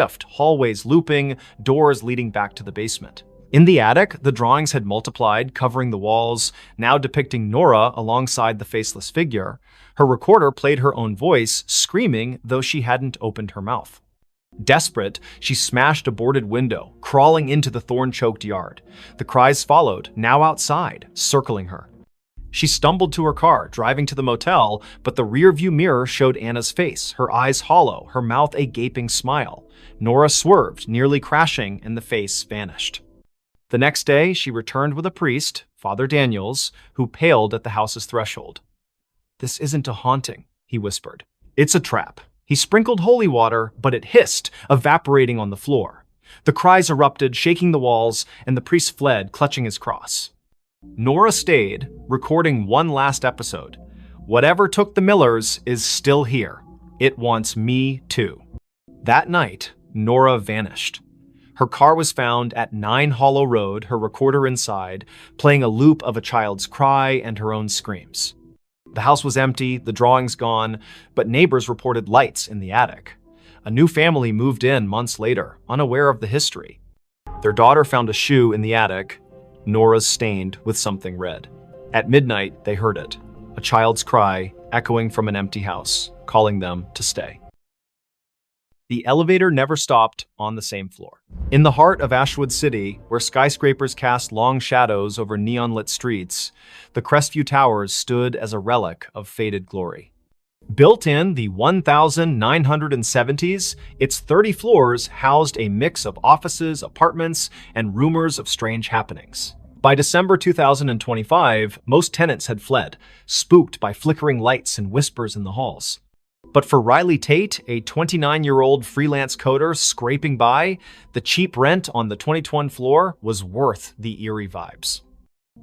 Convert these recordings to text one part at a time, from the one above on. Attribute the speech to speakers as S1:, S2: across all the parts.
S1: hallways looping, doors leading back to the basement. In the attic, the drawings had multiplied, covering the walls, now depicting Nora alongside the faceless figure. Her recorder played her own voice, screaming, though she hadn't opened her mouth. Desperate, she smashed a boarded window, crawling into the thorn-choked yard. The cries followed, now outside, circling her. She stumbled to her car, driving to the motel, but the rearview mirror showed Anna's face, her eyes hollow, her mouth a gaping smile. Nora swerved, nearly crashing, and the face vanished. The next day, she returned with a priest, Father Daniels, who paled at the house's threshold. "This isn't a haunting," he whispered. "It's a trap." He sprinkled holy water, but it hissed, evaporating on the floor. The cries erupted, shaking the walls, and the priest fled, clutching his cross. Nora stayed, recording one last episode. "Whatever took the Millers is still here. It wants me too." That night, Nora vanished. Her car was found at 9 Hollow Road, her recorder inside, playing a loop of a child's cry and her own screams. The house was empty, the drawings gone, but neighbors reported lights in the attic. A new family moved in months later, unaware of the history. Their daughter found a shoe in the attic, Nora's stained with something red. At midnight, they heard it, a child's cry echoing from an empty house, calling them to stay. The elevator never stopped on the same floor. In the heart of Ashwood City, where skyscrapers cast long shadows over neon-lit streets, the Crestview Towers stood as a relic of faded glory. Built in the 1970s, its 30 floors housed a mix of offices, apartments, and rumors of strange happenings. By December 2025, most tenants had fled, spooked by flickering lights and whispers in the halls. But for Riley Tate, a 29-year-old freelance coder scraping by, the cheap rent on the 2021 floor was worth the eerie vibes.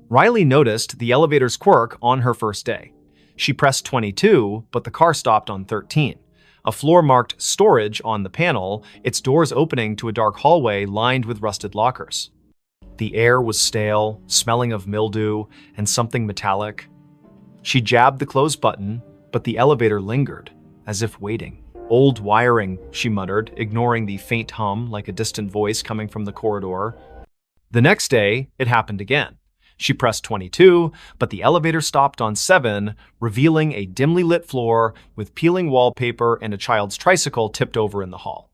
S1: Riley noticed the elevator's quirk on her first day. She pressed 22, but the car stopped on 13. A floor marked storage on the panel, its doors opening to a dark hallway lined with rusted lockers. The air was stale, smelling of mildew and something metallic. She jabbed the close button, but the elevator lingered, as if waiting. "Old wiring," she muttered, ignoring the faint hum like a distant voice coming from the corridor. The next day, it happened again. She pressed 22, but the elevator stopped on 7, revealing a dimly lit floor with peeling wallpaper and a child's tricycle tipped over in the hall.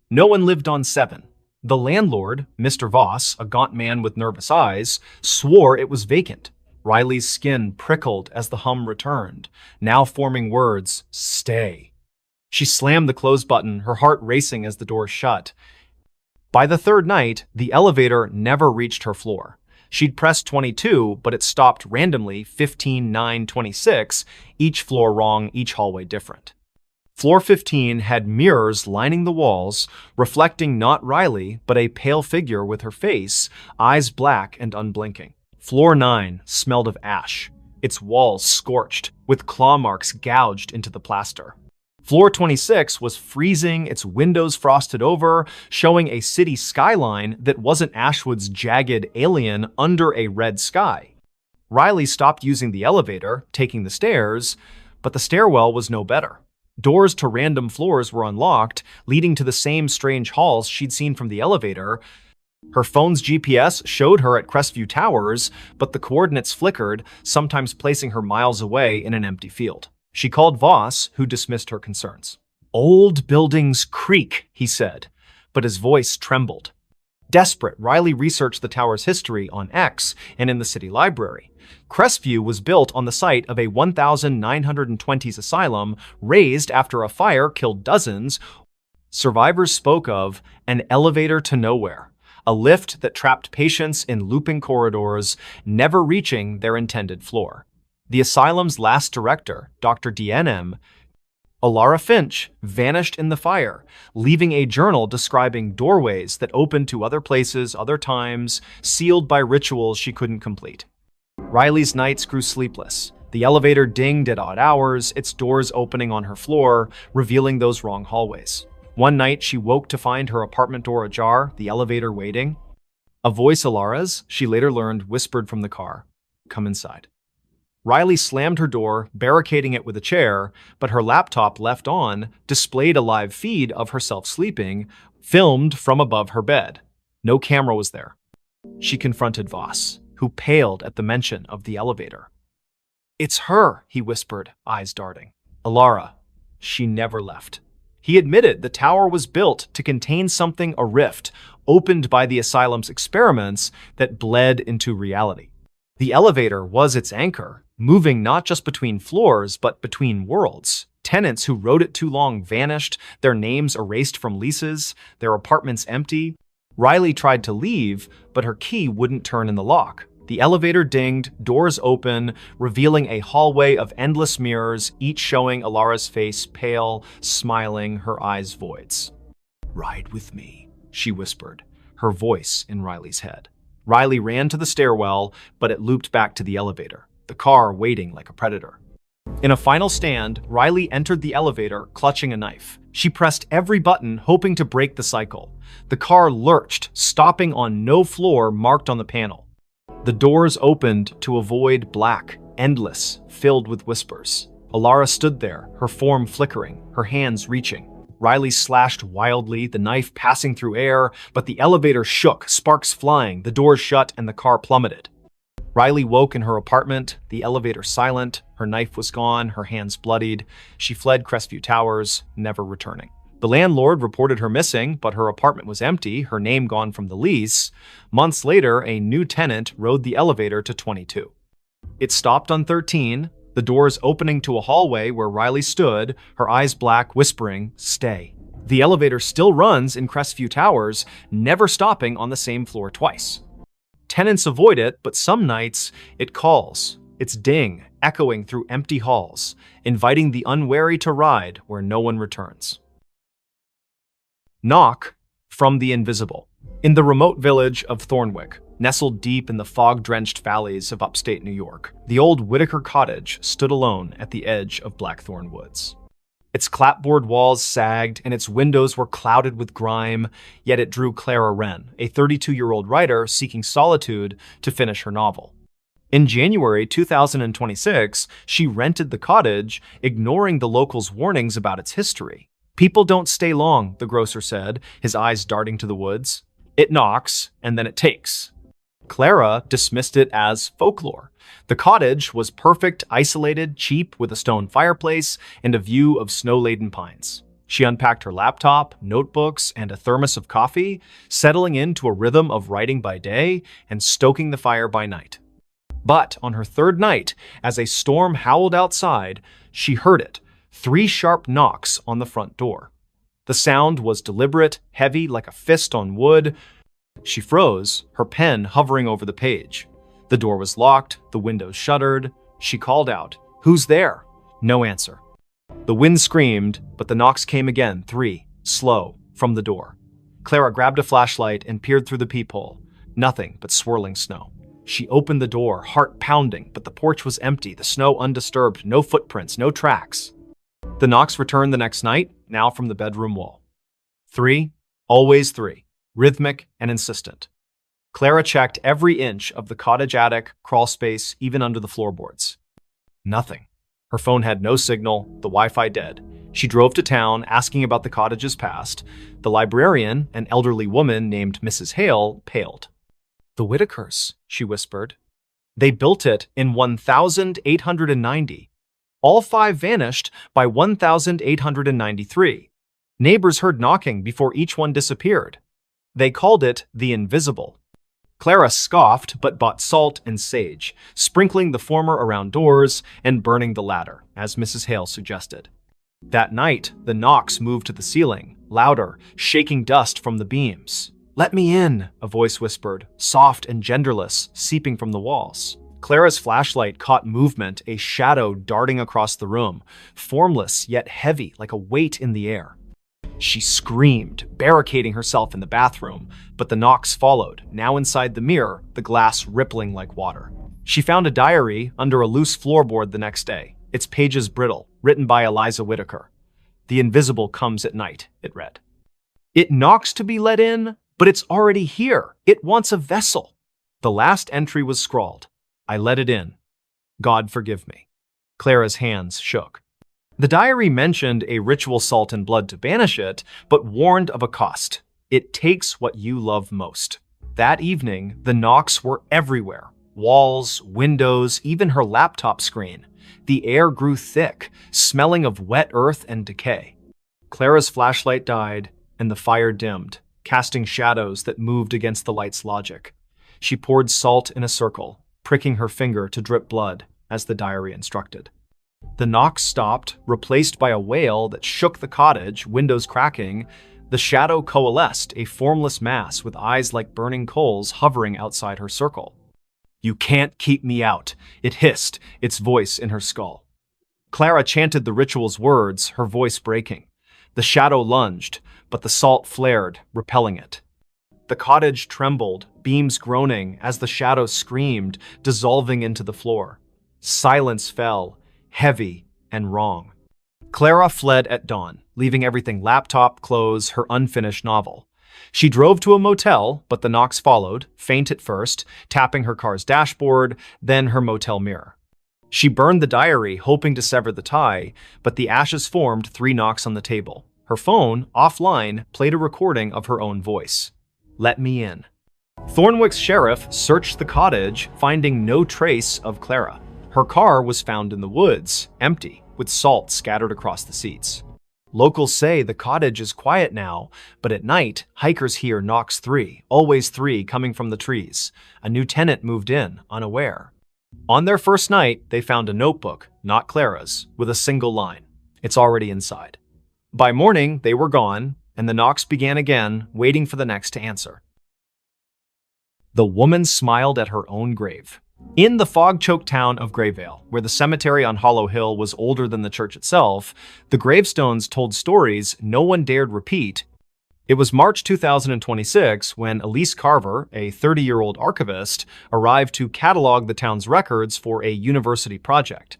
S1: No one lived on 7. The landlord, Mr. Voss, a gaunt man with nervous eyes, swore it was vacant. Riley's skin prickled as the hum returned, now forming words, "Stay." She slammed the close button, her heart racing as the door shut. By the third night, the elevator never reached her floor. She'd pressed 22, but it stopped randomly 15, 9, 26, each floor wrong, each hallway different. Floor 15 had mirrors lining the walls, reflecting not Riley, but a pale figure with her face, eyes black and unblinking. Floor 9 smelled of ash, its walls scorched, with claw marks gouged into the plaster. Floor 26 was freezing, its windows frosted over, showing a city skyline that wasn't Ashwood's jagged alien under a red sky. Riley stopped using the elevator, taking the stairs, but the stairwell was no better. Doors to random floors were unlocked, leading to the same strange halls she'd seen from the elevator. Her phone's GPS showed her at Crestview Towers, but the coordinates flickered, sometimes placing her miles away in an empty field. She called Voss, who dismissed her concerns. "Old buildings creak," he said, but his voice trembled. Desperate, Riley researched the tower's history on X and in the city library. Crestview was built on the site of a 1920s asylum razed after a fire killed dozens. Survivors spoke of an elevator to nowhere, a lift that trapped patients in looping corridors, never reaching their intended floor. The asylum's last director, Dr. DNM, Alara Finch, vanished in the fire, leaving a journal describing doorways that opened to other places, other times, sealed by rituals she couldn't complete. Riley's nights grew sleepless. The elevator dinged at odd hours, its doors opening on her floor, revealing those wrong hallways. One night, she woke to find her apartment door ajar, the elevator waiting. A voice, Alara's, she later learned, whispered from the car, "Come inside." Riley slammed her door, barricading it with a chair, but her laptop left on displayed a live feed of herself sleeping, filmed from above her bed. No camera was there. She confronted Voss, who paled at the mention of the elevator. "It's her," he whispered, eyes darting. "Alara. She never left." He admitted the tower was built to contain something, a rift, opened by the asylum's experiments that bled into reality. The elevator was its anchor, moving not just between floors, but between worlds. Tenants who rode it too long vanished, their names erased from leases, their apartments empty. Riley tried to leave, but her key wouldn't turn in the lock. The elevator dinged, doors open, revealing a hallway of endless mirrors, each showing Alara's face pale, smiling, her eyes voids. "Ride with me," she whispered, her voice in Riley's head. Riley ran to the stairwell, but it looped back to the elevator, the car waiting like a predator. In a final stand, Riley entered the elevator, clutching a knife. She pressed every button, hoping to break the cycle. The car lurched, stopping on no floor marked on the panel. The doors opened to a void black, endless, filled with whispers. Alara stood there, her form flickering, her hands reaching. Riley slashed wildly, the knife passing through air, but the elevator shook, sparks flying, the doors shut, and the car plummeted. Riley woke in her apartment, the elevator silent, her knife was gone, her hands bloodied. She fled Crestview Towers, never returning. The landlord reported her missing, but her apartment was empty, her name gone from the lease. Months later, a new tenant rode the elevator to 22. It stopped on 13, the doors opening to a hallway where Riley stood, her eyes black, whispering, "Stay." The elevator still runs in Crestview Towers, never stopping on the same floor twice. Tenants avoid it, but some nights it calls, its ding echoing through empty halls, inviting the unwary to ride where no one returns. Knock from the invisible. In the remote village of Thornwick, nestled deep in the fog-drenched valleys of upstate New York, the old Whitaker cottage stood alone at the edge of Blackthorn Woods. Its clapboard walls sagged, and its windows were clouded with grime, yet it drew Clara Wren, a 32-year-old writer seeking solitude to finish her novel. In January 2026, she rented the cottage, ignoring the locals' warnings about its history. "People don't stay long," the grocer said, his eyes darting to the woods. "It knocks, and then it takes." Clara dismissed it as folklore. The cottage was perfect, isolated, cheap, with a stone fireplace and a view of snow-laden pines. She unpacked her laptop, notebooks, and a thermos of coffee, settling into a rhythm of writing by day and stoking the fire by night. But on her third night, as a storm howled outside, she heard it, 3 sharp knocks on the front door. The sound was deliberate, heavy like a fist on wood. She froze, her pen hovering over the page. The door was locked, the windows shuttered. She called out, "Who's there?" No answer. The wind screamed, but the knocks came again, 3, slow, from the door. Clara grabbed a flashlight and peered through the peephole. Nothing but swirling snow. She opened the door, heart pounding, but the porch was empty, the snow undisturbed, no footprints, no tracks. The knocks returned the next night, now from the bedroom wall. 3, always 3, rhythmic and insistent. Clara checked every inch of the cottage attic, crawl space, even under the floorboards. Nothing. Her phone had no signal, the Wi-Fi dead. She drove to town, asking about the cottage's past. The librarian, an elderly woman named Mrs. Hale, paled. "The Whitakers," she whispered. "They built it in 1890. All 5 vanished by 1893. Neighbors heard knocking before each one disappeared. They called it the Invisible." Clara scoffed but bought salt and sage, sprinkling the former around doors and burning the latter, as Mrs. Hale suggested. That night, the knocks moved to the ceiling, louder, shaking dust from the beams. "Let me in," a voice whispered, soft and genderless, seeping from the walls. Clara's flashlight caught movement, a shadow darting across the room, formless yet heavy like a weight in the air. She screamed, barricading herself in the bathroom, but the knocks followed, now inside the mirror, the glass rippling like water. She found a diary under a loose floorboard the next day, its pages brittle, written by Eliza Whitaker. "The invisible comes at night," it read. "It knocks to be let in, but it's already here. It wants a vessel." The last entry was scrawled, "I let it in. God forgive me. Clara's hands shook. The diary mentioned a ritual salt and blood to banish it, but warned of a cost. It takes what you love most. That evening, the knocks were everywhere. Walls, windows, even her laptop screen. The air grew thick, smelling of wet earth and decay. Clara's flashlight died, and the fire dimmed, casting shadows that moved against the light's logic. She poured salt in a circle, pricking her finger to drip blood, as the diary instructed. The knocks stopped, replaced by a wail that shook the cottage, windows cracking. The shadow coalesced, a formless mass with eyes like burning coals hovering outside her circle. "You can't keep me out," it hissed, its voice in her skull. Clara chanted the ritual's words, her voice breaking. The shadow lunged, but the salt flared, repelling it. The cottage trembled, beams groaning as the shadow screamed, dissolving into the floor. Silence fell, heavy and wrong. Clara fled at dawn, leaving everything: laptop, clothes, her unfinished novel. She drove to a motel, but the knocks followed, faint at first, tapping her car's dashboard, then her motel mirror. She burned the diary, hoping to sever the tie, but the ashes formed 3 knocks on the table. Her phone, offline, played a recording of her own voice. "Let me in." Thornwick's sheriff searched the cottage, finding no trace of Clara. Her car was found in the woods, empty, with salt scattered across the seats. Locals say the cottage is quiet now, but at night, hikers hear knocks 3, always 3 coming from the trees. A new tenant moved in, unaware. On their first night, they found a notebook, not Clara's, with a single line. "It's already inside." By morning, they were gone, and the knocks began again, waiting for the next to answer. The woman smiled at her own grave. In the fog-choked town of Grayvale, where the cemetery on Hollow Hill was older than the church itself, the gravestones told stories no one dared repeat. It was March 2026 when Elise Carver, a 30-year-old archivist, arrived to catalog the town's records for a university project.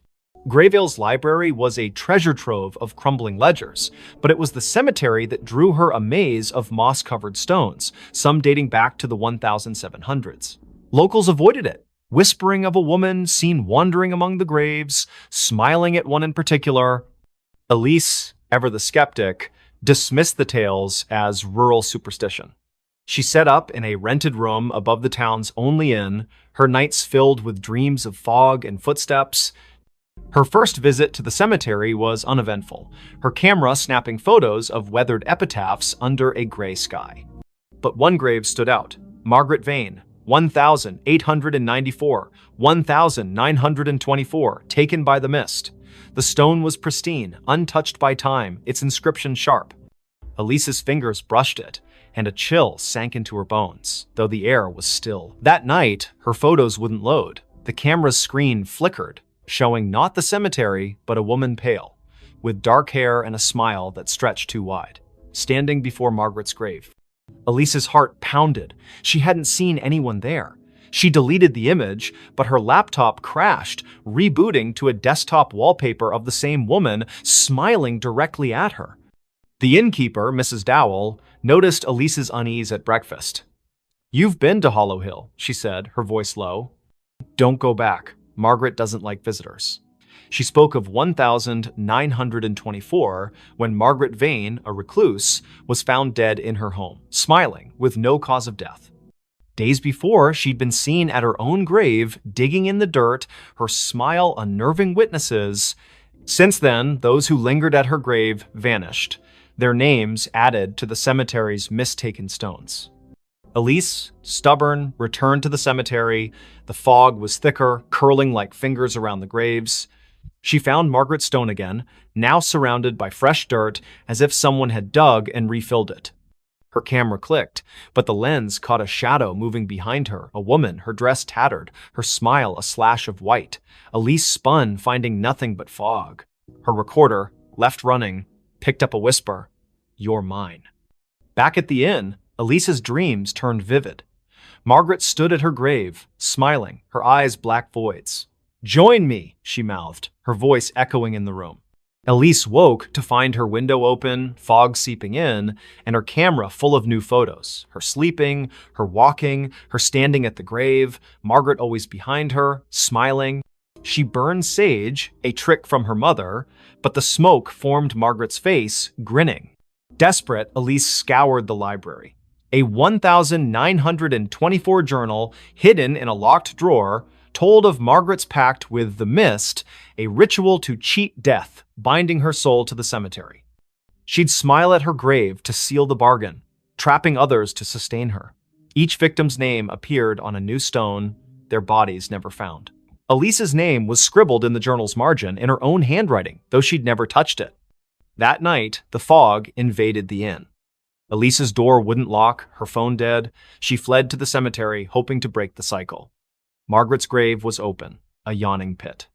S1: Grayvale's library was a treasure trove of crumbling ledgers, but it was the cemetery that drew her a maze of moss-covered stones, some dating back to the 1700s. Locals avoided it, whispering of a woman seen wandering among the graves, smiling at one in particular. Elise, ever the skeptic, dismissed the tales as rural superstition. She set up in a rented room above the town's only inn, her nights filled with dreams of fog and footsteps. Her first visit to the cemetery was uneventful, her camera snapping photos of weathered epitaphs under a gray sky. But one grave stood out: Margaret Vane, 1894, 1924, taken by the mist. The stone was pristine, untouched by time, its inscription sharp. Elise's fingers brushed it, and a chill sank into her bones, though the air was still. That night, her photos wouldn't load. The camera's screen flickered, showing not the cemetery, but a woman pale, with dark hair and a smile that stretched too wide, standing before Margaret's grave. Elise's heart pounded. She hadn't seen anyone there. She deleted the image, but her laptop crashed, rebooting to a desktop wallpaper of the same woman smiling directly at her. The innkeeper, Mrs. Dowell, noticed Elise's unease at breakfast. "You've been to Hollow Hill," she said, her voice low. "Don't go back. Margaret doesn't like visitors." She spoke of 1924, when Margaret Vane, a recluse, was found dead in her home, smiling, with no cause of death. Days before, she'd been seen at her own grave, digging in the dirt, her smile unnerving witnesses. Since then, those who lingered at her grave vanished, their names added to the cemetery's mistaken stones. Elise, stubborn, returned to the cemetery. The fog was thicker, curling like fingers around the graves. She found Margaret's stone again, now surrounded by fresh dirt, as if someone had dug and refilled it. Her camera clicked, but the lens caught a shadow moving behind her, a woman, her dress tattered, her smile a slash of white. Elise spun, finding nothing but fog. Her recorder, left running, picked up a whisper: "You're mine." Back at the inn, Elise's dreams turned vivid. Margaret stood at her grave, smiling, her eyes black voids. "Join me," she mouthed, her voice echoing in the room. Elise woke to find her window open, fog seeping in, and her camera full of new photos. Her sleeping, her walking, her standing at the grave, Margaret always behind her, smiling. She burned sage, a trick from her mother, but the smoke formed Margaret's face, grinning. Desperate, Elise scoured the library. A 1924 journal hidden in a locked drawer told of Margaret's pact with the mist, a ritual to cheat death, binding her soul to the cemetery. She'd smile at her grave to seal the bargain, trapping others to sustain her. Each victim's name appeared on a new stone, their bodies never found. Elise's name was scribbled in the journal's margin in her own handwriting, though she'd never touched it. That night, the fog invaded the inn. Elise's door wouldn't lock, her phone dead. She fled to the cemetery, hoping to break the cycle. Margaret's grave was open, a yawning pit.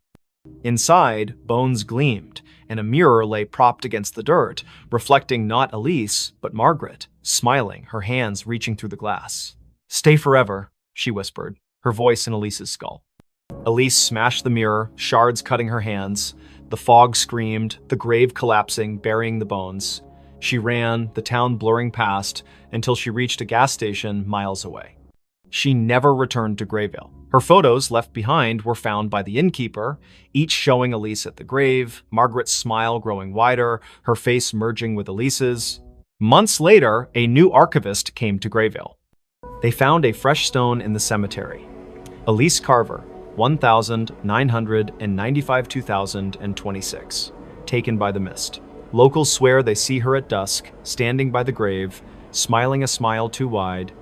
S1: Inside, bones gleamed, and a mirror lay propped against the dirt, reflecting not Elise, but Margaret, smiling, her hands reaching through the glass. "Stay forever," she whispered, her voice in Elise's skull. Elise smashed the mirror, shards cutting her hands. The fog screamed, the grave collapsing, burying the bones. She ran, the town blurring past, until she reached a gas station miles away. She never returned to Grayville. Her photos left behind were found by the innkeeper, each showing Elise at the grave, Margaret's smile growing wider, her face merging with Elise's. Months later, a new archivist came to Grayville. They found a fresh stone in the cemetery. Elise Carver, 1995-2026, taken by the mist. Locals swear they see her at dusk, standing by the grave, smiling a smile too wide.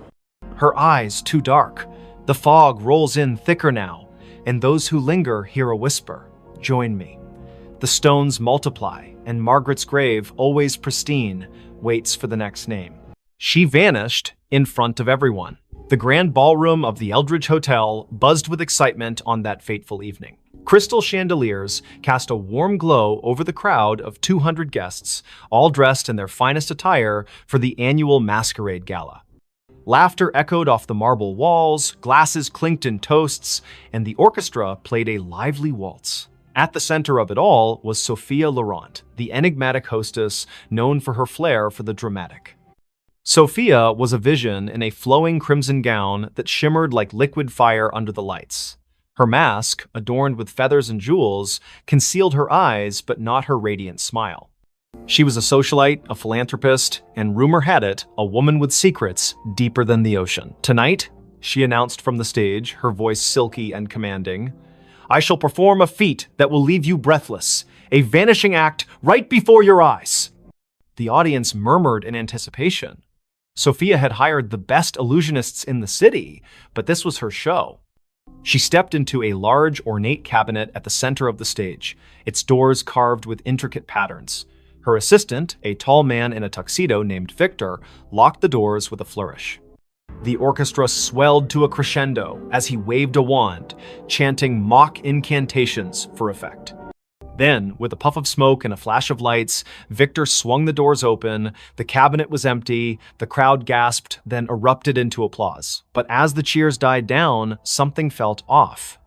S1: Her eyes too dark. The fog rolls in thicker now, and those who linger hear a whisper, "Join me." The stones multiply, and Margaret's grave, always pristine, waits for the next name. She vanished in front of everyone. The grand ballroom of the Eldridge Hotel buzzed with excitement on that fateful evening. Crystal chandeliers cast a warm glow over the crowd of 200 guests, all dressed in their finest attire for the annual masquerade gala. Laughter echoed off the marble walls, glasses clinked in toasts, and the orchestra played a lively waltz. At the center of it all was Sophia Laurent, the enigmatic hostess known for her flair for the dramatic. Sophia was a vision in a flowing crimson gown that shimmered like liquid fire under the lights. Her mask, adorned with feathers and jewels, concealed her eyes but not her radiant smile. She was a socialite, a philanthropist, and rumor had it, a woman with secrets deeper than the ocean. "Tonight," she announced from the stage, her voice silky and commanding, "I shall perform a feat that will leave you breathless, a vanishing act right before your eyes." The audience murmured in anticipation. Sophia had hired the best illusionists in the city, but this was her show. She stepped into a large, ornate cabinet at the center of the stage, its doors carved with intricate patterns. Her assistant, a tall man in a tuxedo named Victor, locked the doors with a flourish. The orchestra swelled to a crescendo as he waved a wand, chanting mock incantations for effect. Then, with a puff of smoke and a flash of lights, Victor swung the doors open. The cabinet was empty, the crowd gasped, then erupted into applause. But as the cheers died down, something felt off.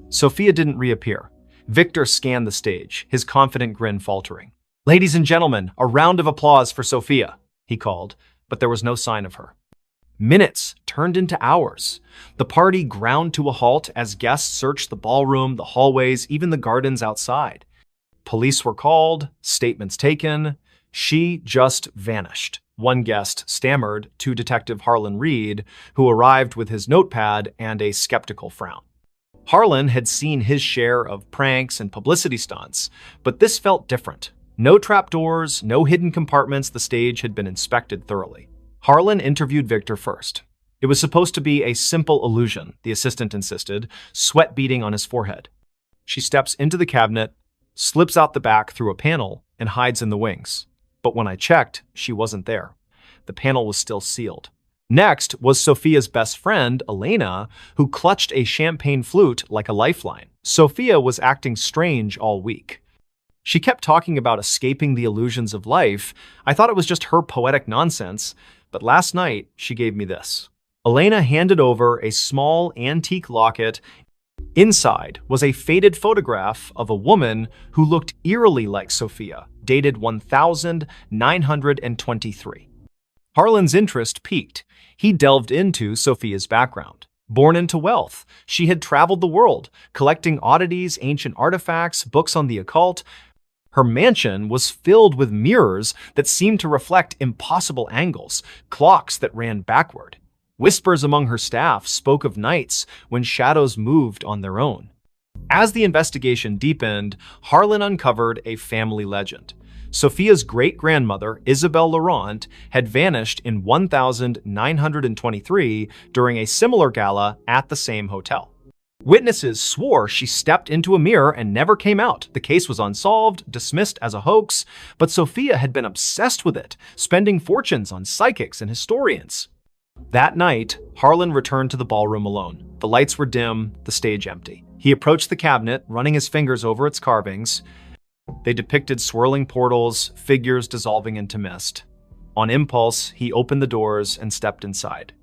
S1: Sophia didn't reappear. Victor scanned the stage, his confident grin faltering. "Ladies and gentlemen, a round of applause for Sophia," he called, but there was no sign of her. Minutes turned into hours. The party ground to a halt as guests searched the ballroom, the hallways, even the gardens outside. Police were called, statements taken. She just vanished. One guest stammered to Detective Harlan Reed, who arrived with his notepad and a skeptical frown. Harlan had seen his share of pranks and publicity stunts, but this felt different. No trapdoors, no hidden compartments, the stage had been inspected thoroughly. Harlan interviewed Victor first. It was supposed to be a simple illusion, the assistant insisted, sweat beading on his forehead. She steps into the cabinet, slips out the back through a panel, and hides in the wings. But when I checked, she wasn't there. The panel was still sealed. Next was Sophia's best friend, Elena, who clutched a champagne flute like a lifeline. Sophia was acting strange all week. She kept talking about escaping the illusions of life. I thought it was just her poetic nonsense, but last night she gave me this. Elena handed over a small antique locket. Inside was a faded photograph of a woman who looked eerily like Sophia, dated 1923. Harlan's interest piqued. He delved into Sophia's background. Born into wealth, she had traveled the world, collecting oddities, ancient artifacts, books on the occult. Her mansion was filled with mirrors that seemed to reflect impossible angles, clocks that ran backward. Whispers among her staff spoke of nights when shadows moved on their own. As the investigation deepened, Harlan uncovered a family legend. Sophia's great-grandmother, Isabel Laurent, had vanished in 1923 during a similar gala at the same hotel. Witnesses swore she stepped into a mirror and never came out. The case was unsolved, dismissed as a hoax, but Sophia had been obsessed with it, spending fortunes on psychics and historians. That night, Harlan returned to the ballroom alone. The lights were dim, the stage empty. He approached the cabinet, running his fingers over its carvings. They depicted swirling portals, figures dissolving into mist. On impulse, he opened the doors and stepped inside.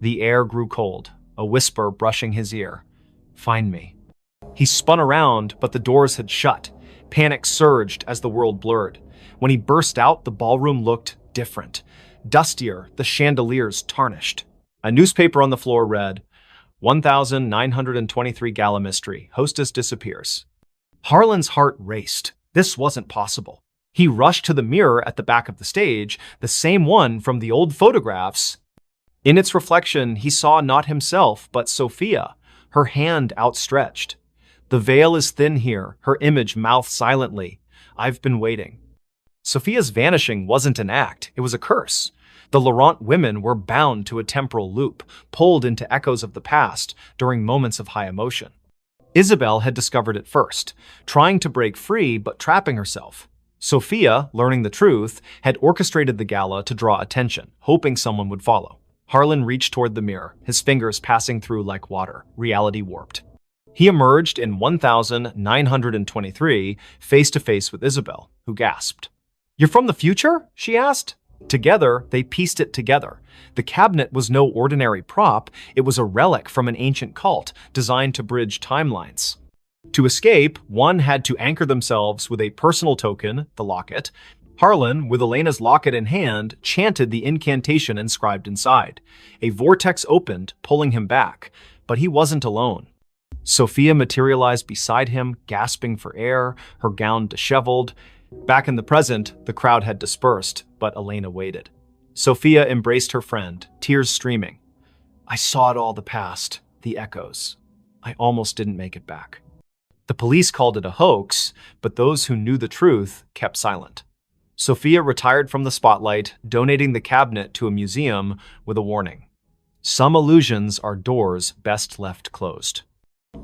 S1: The air grew cold, a whisper brushing his ear. "Find me." He spun around, but the doors had shut. Panic surged as the world blurred. When he burst out, the ballroom looked different. Dustier, the chandeliers tarnished. A newspaper on the floor read, 1923 Gala Mystery, Hostess Disappears. Harlan's heart raced. This wasn't possible. He rushed to the mirror at the back of the stage, the same one from the old photographs. In its reflection, he saw not himself, but Sophia, her hand outstretched. "The veil is thin here," her image mouthed silently. "I've been waiting." Sophia's vanishing wasn't an act, it was a curse. The Laurent women were bound to a temporal loop, pulled into echoes of the past during moments of high emotion. Isabel had discovered it first, trying to break free but trapping herself. Sophia, learning the truth, had orchestrated the gala to draw attention, hoping someone would follow. Harlan reached toward the mirror, his fingers passing through like water, reality warped. He emerged in 1923, face to face with Isabel, who gasped. "You're from the future?" she asked. Together, they pieced it together. The cabinet was no ordinary prop, it was a relic from an ancient cult designed to bridge timelines. To escape, one had to anchor themselves with a personal token, the locket. Harlan, with Elena's locket in hand, chanted the incantation inscribed inside. A vortex opened, pulling him back, but he wasn't alone. Sophia materialized beside him, gasping for air, her gown disheveled. Back in the present, the crowd had dispersed, but Elena waited. Sophia embraced her friend, tears streaming. "I saw it all, the past, the echoes. I almost didn't make it back." The police called it a hoax, but those who knew the truth kept silent. Sophia retired from the spotlight, donating the cabinet to a museum with a warning. Some illusions are doors best left closed.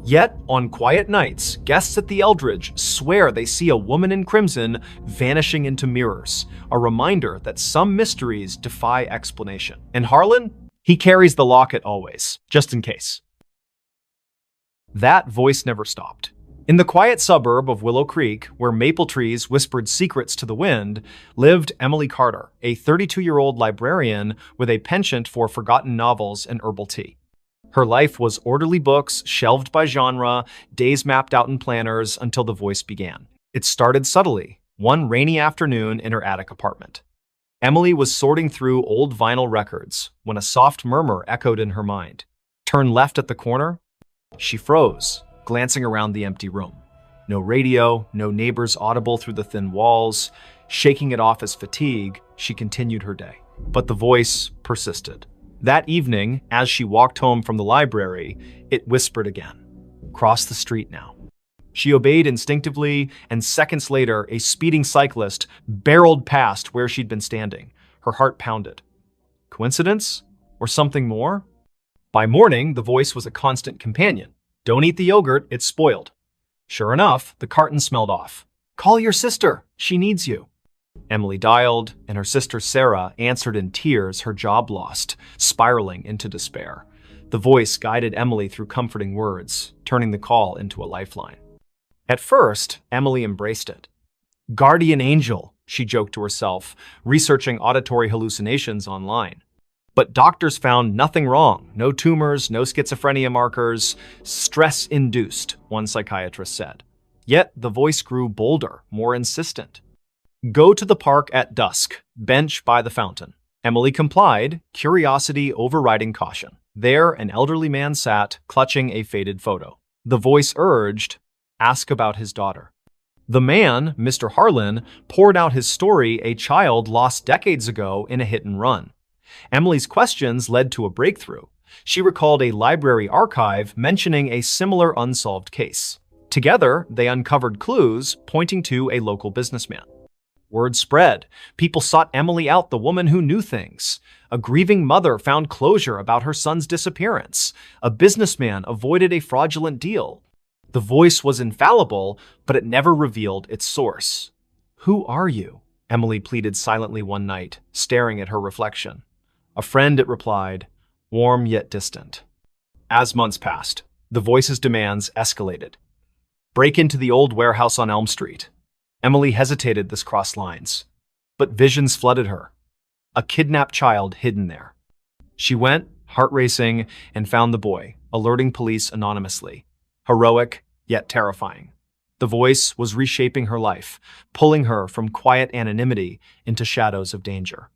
S1: Yet, on quiet nights, guests at the Eldridge swear they see a woman in crimson vanishing into mirrors, a reminder that some mysteries defy explanation. And Harlan? He carries the locket always, just in case. That voice never stopped. In the quiet suburb of Willow Creek, where maple trees whispered secrets to the wind, lived Emily Carter, a 32-year-old librarian with a penchant for forgotten novels and herbal tea. Her life was orderly books, shelved by genre, days mapped out in planners until the voice began. It started subtly, one rainy afternoon in her attic apartment. Emily was sorting through old vinyl records when a soft murmur echoed in her mind. "Turn left at the corner." She froze, glancing around the empty room. No radio, no neighbors audible through the thin walls. Shaking it off as fatigue, she continued her day. But the voice persisted. That evening, as she walked home from the library, it whispered again. "Cross the street now." She obeyed instinctively, and seconds later, a speeding cyclist barreled past where she'd been standing. Her heart pounded. Coincidence? Or something more? By morning, the voice was a constant companion. "Don't eat the yogurt, it's spoiled." Sure enough, the carton smelled off. "Call your sister, she needs you." Emily dialed, and her sister Sarah answered in tears, her job lost, spiraling into despair. The voice guided Emily through comforting words, turning the call into a lifeline. At first, Emily embraced it. "Guardian angel," she joked to herself, researching auditory hallucinations online. But doctors found nothing wrong. No tumors, no schizophrenia markers. Stress-induced, one psychiatrist said. Yet the voice grew bolder, more insistent. "Go to the park at dusk, bench by the fountain." Emily complied, curiosity overriding caution. There, an elderly man sat, clutching a faded photo. The voice urged, "Ask about his daughter." The man, Mr. Harlan, poured out his story, a child lost decades ago in a hit and run. Emily's questions led to a breakthrough. She recalled a library archive mentioning a similar unsolved case. Together, they uncovered clues pointing to a local businessman. Word spread. People sought Emily out, the woman who knew things. A grieving mother found closure about her son's disappearance. A businessman avoided a fraudulent deal. The voice was infallible, but it never revealed its source. "Who are you?" Emily pleaded silently one night, staring at her reflection. "A friend," it replied, warm yet distant. As months passed, the voice's demands escalated. "Break into the old warehouse on Elm Street." Emily hesitated. This crossed lines. But visions flooded her. A kidnapped child hidden there. She went, heart racing, and found the boy, alerting police anonymously. Heroic, yet terrifying. The voice was reshaping her life, pulling her from quiet anonymity into shadows of danger.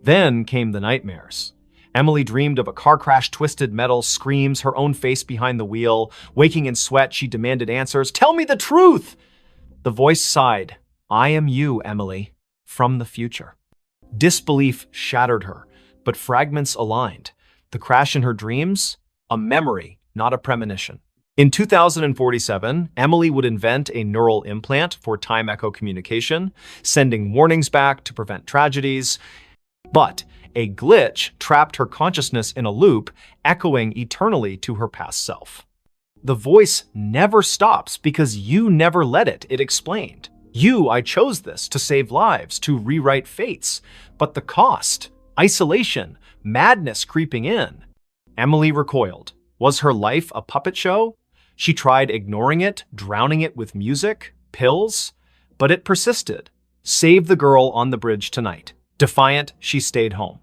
S1: Then came the nightmares. Emily dreamed of a car crash, twisted metal screams, her own face behind the wheel. Waking in sweat, she demanded answers. "Tell me the truth!" The voice sighed. "I am you, Emily, from the future." Disbelief shattered her, but fragments aligned. The crash in her dreams? A memory, not a premonition. In 2047, Emily would invent a neural implant for time echo communication, sending warnings back to prevent tragedies. But a glitch trapped her consciousness in a loop, echoing eternally to her past self. "The voice never stops because you never let it," it explained. I chose this to save lives, to rewrite fates. But the cost, isolation, madness creeping in." Emily recoiled. Was her life a puppet show? She tried ignoring it, drowning it with music, pills, but it persisted. Save the girl on the bridge tonight. Defiant, she stayed home.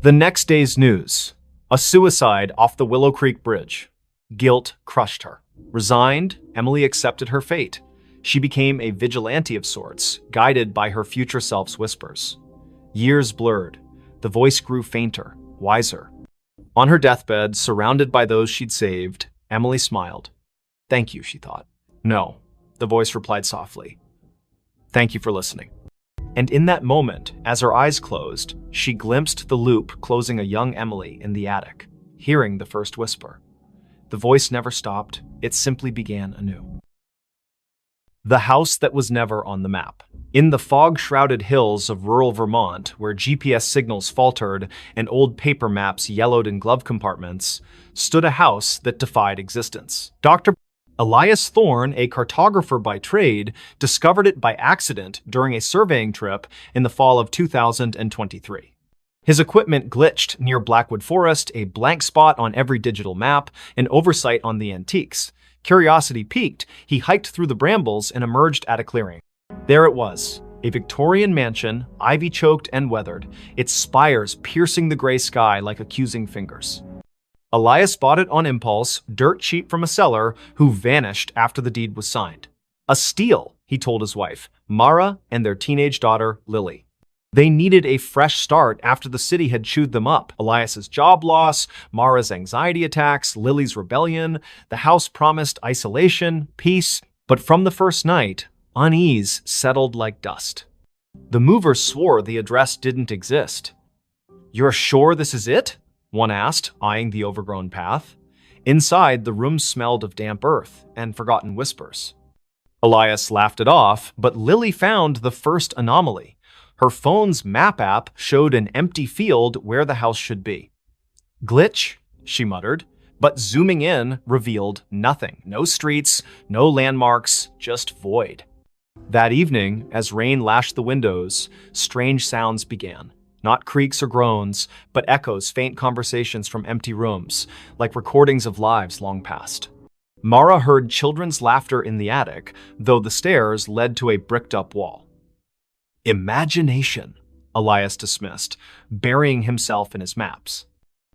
S1: The next day's news: a suicide off the Willow Creek Bridge. Guilt crushed her. Resigned, Emily accepted her fate. She became a vigilante of sorts, guided by her future self's whispers. Years blurred. The voice grew fainter, wiser. On her deathbed, surrounded by those she'd saved, Emily smiled. "Thank you," she thought. "No," the voice replied softly. "Thank you for listening." And in that moment, as her eyes closed, she glimpsed the loop closing a young Emily in the attic, hearing the first whisper. The voice never stopped, it simply began anew. The house that was never on the map. In the fog-shrouded hills of rural Vermont, where GPS signals faltered and old paper maps yellowed in glove compartments, stood a house that defied existence. Dr. Elias Thorne, a cartographer by trade, discovered it by accident during a surveying trip in the fall of 2023. His equipment glitched near Blackwood Forest, a blank spot on every digital map, an oversight on the antiques. Curiosity piqued, he hiked through the brambles and emerged at a clearing. There it was, a Victorian mansion, ivy-choked and weathered, its spires piercing the gray sky like accusing fingers. Elias bought it on impulse, dirt cheap from a seller who vanished after the deed was signed. A steal, he told his wife, Mara, and their teenage daughter, Lily. They needed a fresh start after the city had chewed them up. Elias's job loss, Mara's anxiety attacks, Lily's rebellion. The house promised isolation, peace, but from the first night, unease settled like dust. The movers swore the address didn't exist. "You're sure this is it?" one asked, eyeing the overgrown path. Inside, the room smelled of damp earth and forgotten whispers. Elias laughed it off, but Lily found the first anomaly. Her phone's map app showed an empty field where the house should be. "Glitch," she muttered, but zooming in revealed nothing. No streets, no landmarks, just void. That evening, as rain lashed the windows, strange sounds began. Not creaks or groans, but echoes, faint conversations from empty rooms, like recordings of lives long past. Mara heard children's laughter in the attic, though the stairs led to a bricked-up wall. "Imagination," Elias dismissed, burying himself in his maps.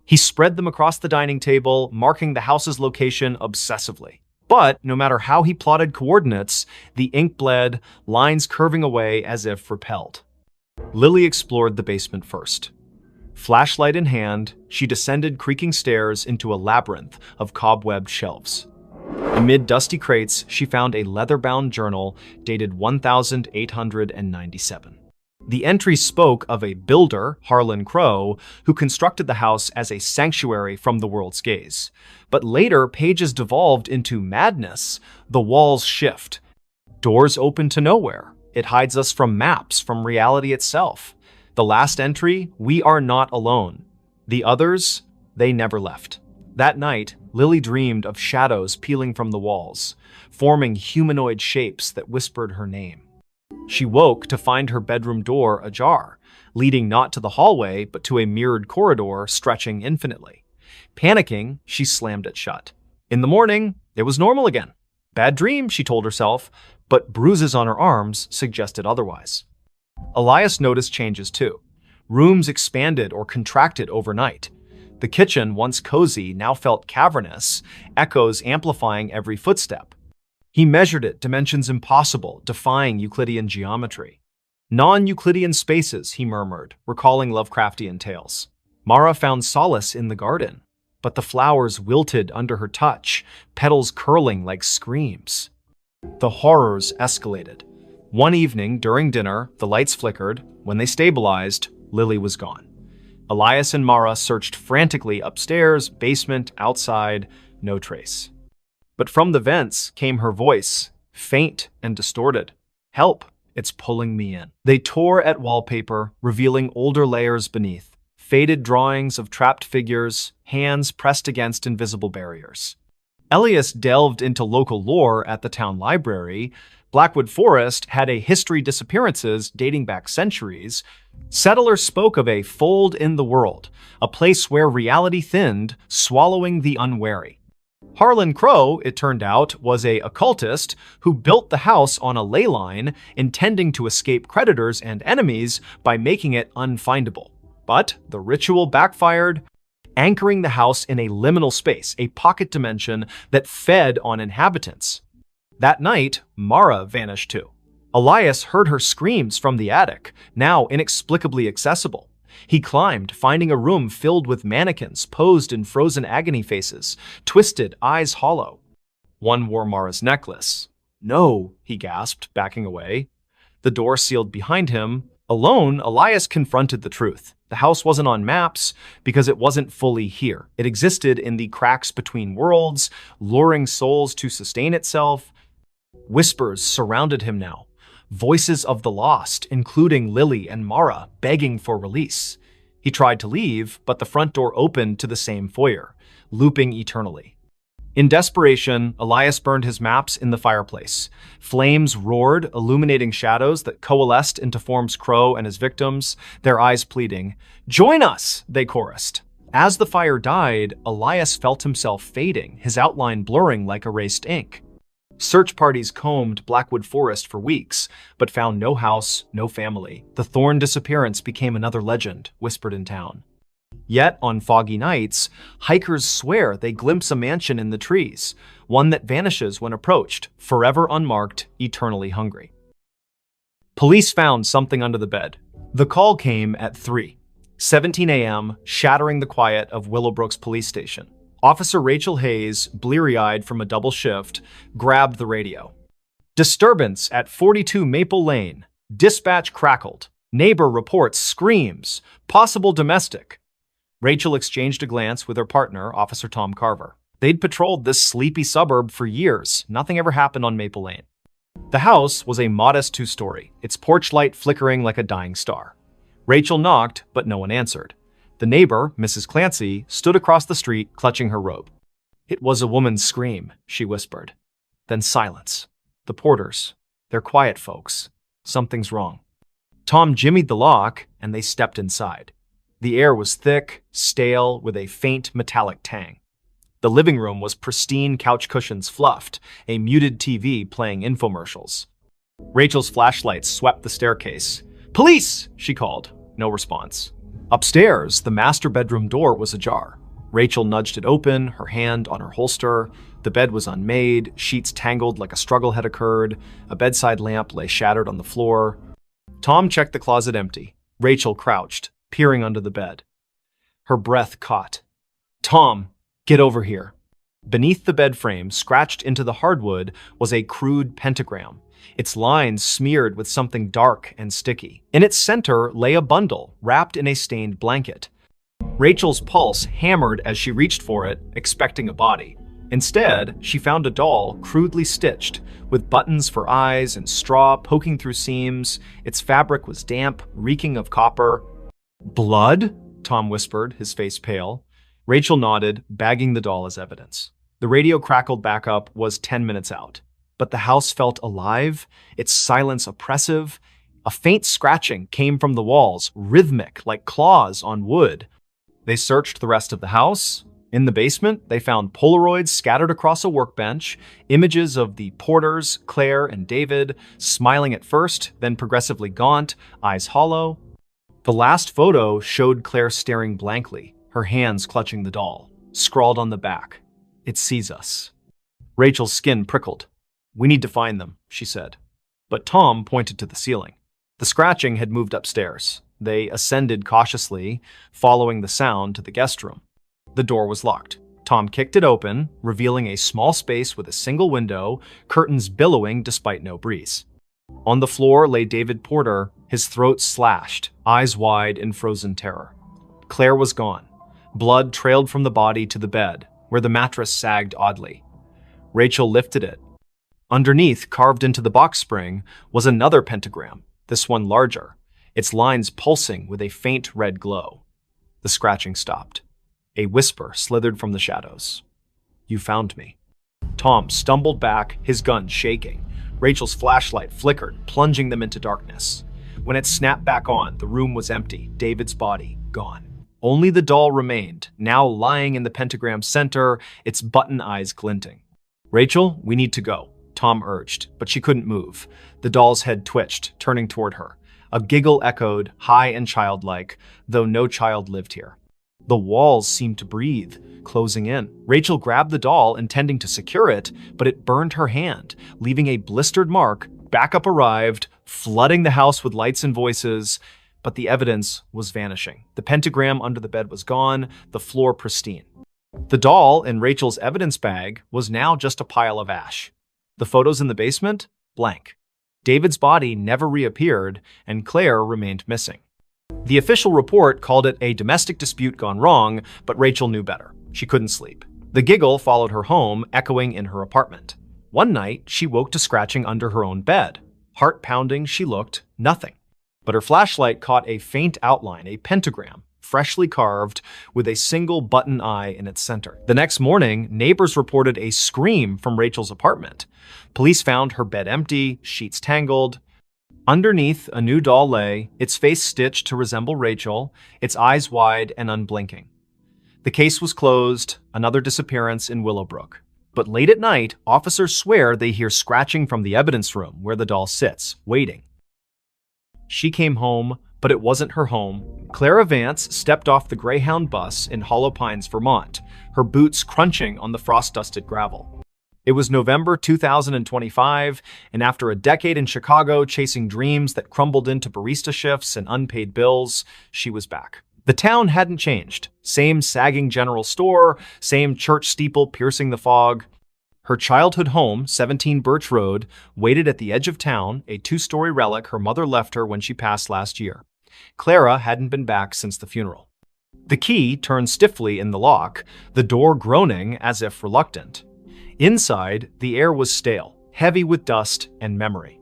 S1: He spread them across the dining table, marking the house's location obsessively. But no matter how he plotted coordinates, the ink bled, lines curving away as if repelled. Lily explored the basement first. Flashlight in hand, she descended creaking stairs into a labyrinth of cobwebbed shelves. Amid dusty crates, she found a leather-bound journal dated 1897. The entry spoke of a builder, Harlan Crow, who constructed the house as a sanctuary from the world's gaze. But later, pages devolved into madness. The walls shift. Doors open to nowhere. It hides us from maps, from reality itself. The last entry, we are not alone. The others, they never left. That night, Lily dreamed of shadows peeling from the walls, forming humanoid shapes that whispered her name. She woke to find her bedroom door ajar, leading not to the hallway, but to a mirrored corridor stretching infinitely. Panicking, she slammed it shut. In the morning, it was normal again. Bad dream, she told herself, but bruises on her arms suggested otherwise. Elias noticed changes too. Rooms expanded or contracted overnight. The kitchen, once cozy, now felt cavernous, echoes amplifying every footstep. He measured it, dimensions impossible, defying Euclidean geometry. Non-Euclidean spaces, he murmured, recalling Lovecraftian tales. Mara found solace in the garden, but the flowers wilted under her touch, petals curling like screams. The horrors escalated. One evening, during dinner, the lights flickered. When they stabilized, Lily was gone. Elias and Mara searched frantically upstairs, basement, outside, no trace. But from the vents came her voice, faint and distorted. "Help, it's pulling me in." They tore at wallpaper, revealing older layers beneath, faded drawings of trapped figures, hands pressed against invisible barriers. Elias delved into local lore at the town library. Blackwood Forest had a history of disappearances dating back centuries. Settlers spoke of a fold in the world, a place where reality thinned, swallowing the unwary. Harlan Crow, it turned out, was an occultist who built the house on a ley line, intending to escape creditors and enemies by making it unfindable. But the ritual backfired, anchoring the house in a liminal space, a pocket dimension that fed on inhabitants. That night, Mara vanished too. Elias heard her screams from the attic, now inexplicably accessible. He climbed, finding a room filled with mannequins posed in frozen agony faces, twisted, eyes hollow. One wore Mara's necklace. "No," he gasped, backing away. The door sealed behind him. Alone, Elias confronted the truth. The house wasn't on maps because it wasn't fully here. It existed in the cracks between worlds, luring souls to sustain itself. Whispers surrounded him now. Voices of the lost, including Lily and Mara, begging for release. He tried to leave, but the front door opened to the same foyer, looping eternally. In desperation, Elias burned his maps in the fireplace. Flames roared, illuminating shadows that coalesced into forms Crow and his victims, their eyes pleading. "Join us!" they chorused. As the fire died, Elias felt himself fading, his outline blurring like erased ink. Search parties combed Blackwood Forest for weeks, but found no house, no family. The Thorn disappearance became another legend, whispered in town. Yet, on foggy nights, hikers swear they glimpse a mansion in the trees, one that vanishes when approached, forever unmarked, eternally hungry. Police found something under the bed. The call came at 3:17 a.m., shattering the quiet of Willowbrook's police station. Officer Rachel Hayes, bleary-eyed from a double shift, grabbed the radio. "Disturbance at 42 Maple Lane. Dispatch crackled. Neighbor reports screams. Possible domestic." Rachel exchanged a glance with her partner, Officer Tom Carver. They'd patrolled this sleepy suburb for years. Nothing ever happened on Maple Lane. The house was a modest two-story, its porch light flickering like a dying star. Rachel knocked, but no one answered. The neighbor, Mrs. Clancy, stood across the street, clutching her robe. "It was a woman's scream," she whispered. Then silence. The porters. They're quiet folks. Something's wrong. Tom jimmied the lock, and they stepped inside. The air was thick, stale, with a faint metallic tang. The living room was pristine, couch cushions fluffed, a muted TV playing infomercials. Rachel's flashlight swept the staircase. "Police!" she called. No response. Upstairs, the master bedroom door was ajar. Rachel nudged it open, her hand on her holster. The bed was unmade, sheets tangled like a struggle had occurred. A bedside lamp lay shattered on the floor. Tom checked the closet empty. Rachel crouched, peering under the bed. Her breath caught. "Tom, get over here." Beneath the bed frame, scratched into the hardwood, was a crude pentagram, its lines smeared with something dark and sticky. In its center lay a bundle, wrapped in a stained blanket. Rachel's pulse hammered as she reached for it, expecting a body. Instead, she found a doll crudely stitched, with buttons for eyes and straw poking through seams. Its fabric was damp, reeking of copper. "Blood?" Tom whispered, his face pale. Rachel nodded, bagging the doll as evidence. The radio crackled back up, was 10 minutes out. But the house felt alive, its silence oppressive. A faint scratching came from the walls, rhythmic, like claws on wood. They searched the rest of the house. In the basement, they found Polaroids scattered across a workbench, images of the Porters, Claire and David, smiling at first, then progressively gaunt, eyes hollow. The last photo showed Claire staring blankly, her hands clutching the doll. Scrawled on the back, "It sees us." Rachel's skin prickled. "We need to find them," she said. But Tom pointed to the ceiling. The scratching had moved upstairs. They ascended cautiously, following the sound to the guest room. The door was locked. Tom kicked it open, revealing a small space with a single window, curtains billowing despite no breeze. On the floor lay David Porter, his throat slashed, eyes wide in frozen terror. Claire was gone. Blood trailed from the body to the bed, where the mattress sagged oddly. Rachel lifted it. Underneath, carved into the box spring, was another pentagram, this one larger, its lines pulsing with a faint red glow. The scratching stopped. A whisper slithered from the shadows. "You found me." Tom stumbled back, his gun shaking. Rachel's flashlight flickered, plunging them into darkness. When it snapped back on, the room was empty, David's body gone. Only the doll remained, now lying in the pentagram's center, its button eyes glinting. "Rachel, we need to go," Tom urged, but she couldn't move. The doll's head twitched, turning toward her. A giggle echoed, high and childlike, though no child lived here. The walls seemed to breathe, closing in. Rachel grabbed the doll, intending to secure it, but it burned her hand, leaving a blistered mark. Backup arrived, flooding the house with lights and voices, but the evidence was vanishing. The pentagram under the bed was gone, the floor pristine. The doll in Rachel's evidence bag was now just a pile of ash. The photos in the basement? Blank. David's body never reappeared, and Claire remained missing. The official report called it a domestic dispute gone wrong, but Rachel knew better. She couldn't sleep. The giggle followed her home, echoing in her apartment. One night, she woke to scratching under her own bed. Heart pounding, she looked, nothing. But her flashlight caught a faint outline, a pentagram, freshly carved, with a single button eye in its center. The next morning, neighbors reported a scream from Rachel's apartment. Police found her bed empty, sheets tangled. Underneath, a new doll lay, its face stitched to resemble Rachel, its eyes wide and unblinking. The case was closed, another disappearance in Willowbrook. But late at night, officers swear they hear scratching from the evidence room where the doll sits, waiting. She came home, but it wasn't her home. Clara Vance stepped off the Greyhound bus in Hollow Pines, Vermont, her boots crunching on the frost-dusted gravel. It was November 2025, and after a decade in Chicago chasing dreams that crumbled into barista shifts and unpaid bills, she was back. The town hadn't changed. Same sagging general store, same church steeple piercing the fog. Her childhood home, 17 Birch Road, waited at the edge of town, a two-story relic her mother left her when she passed last year. Clara hadn't been back since the funeral. The key turned stiffly in the lock, the door groaning as if reluctant. Inside, the air was stale, heavy with dust and memory.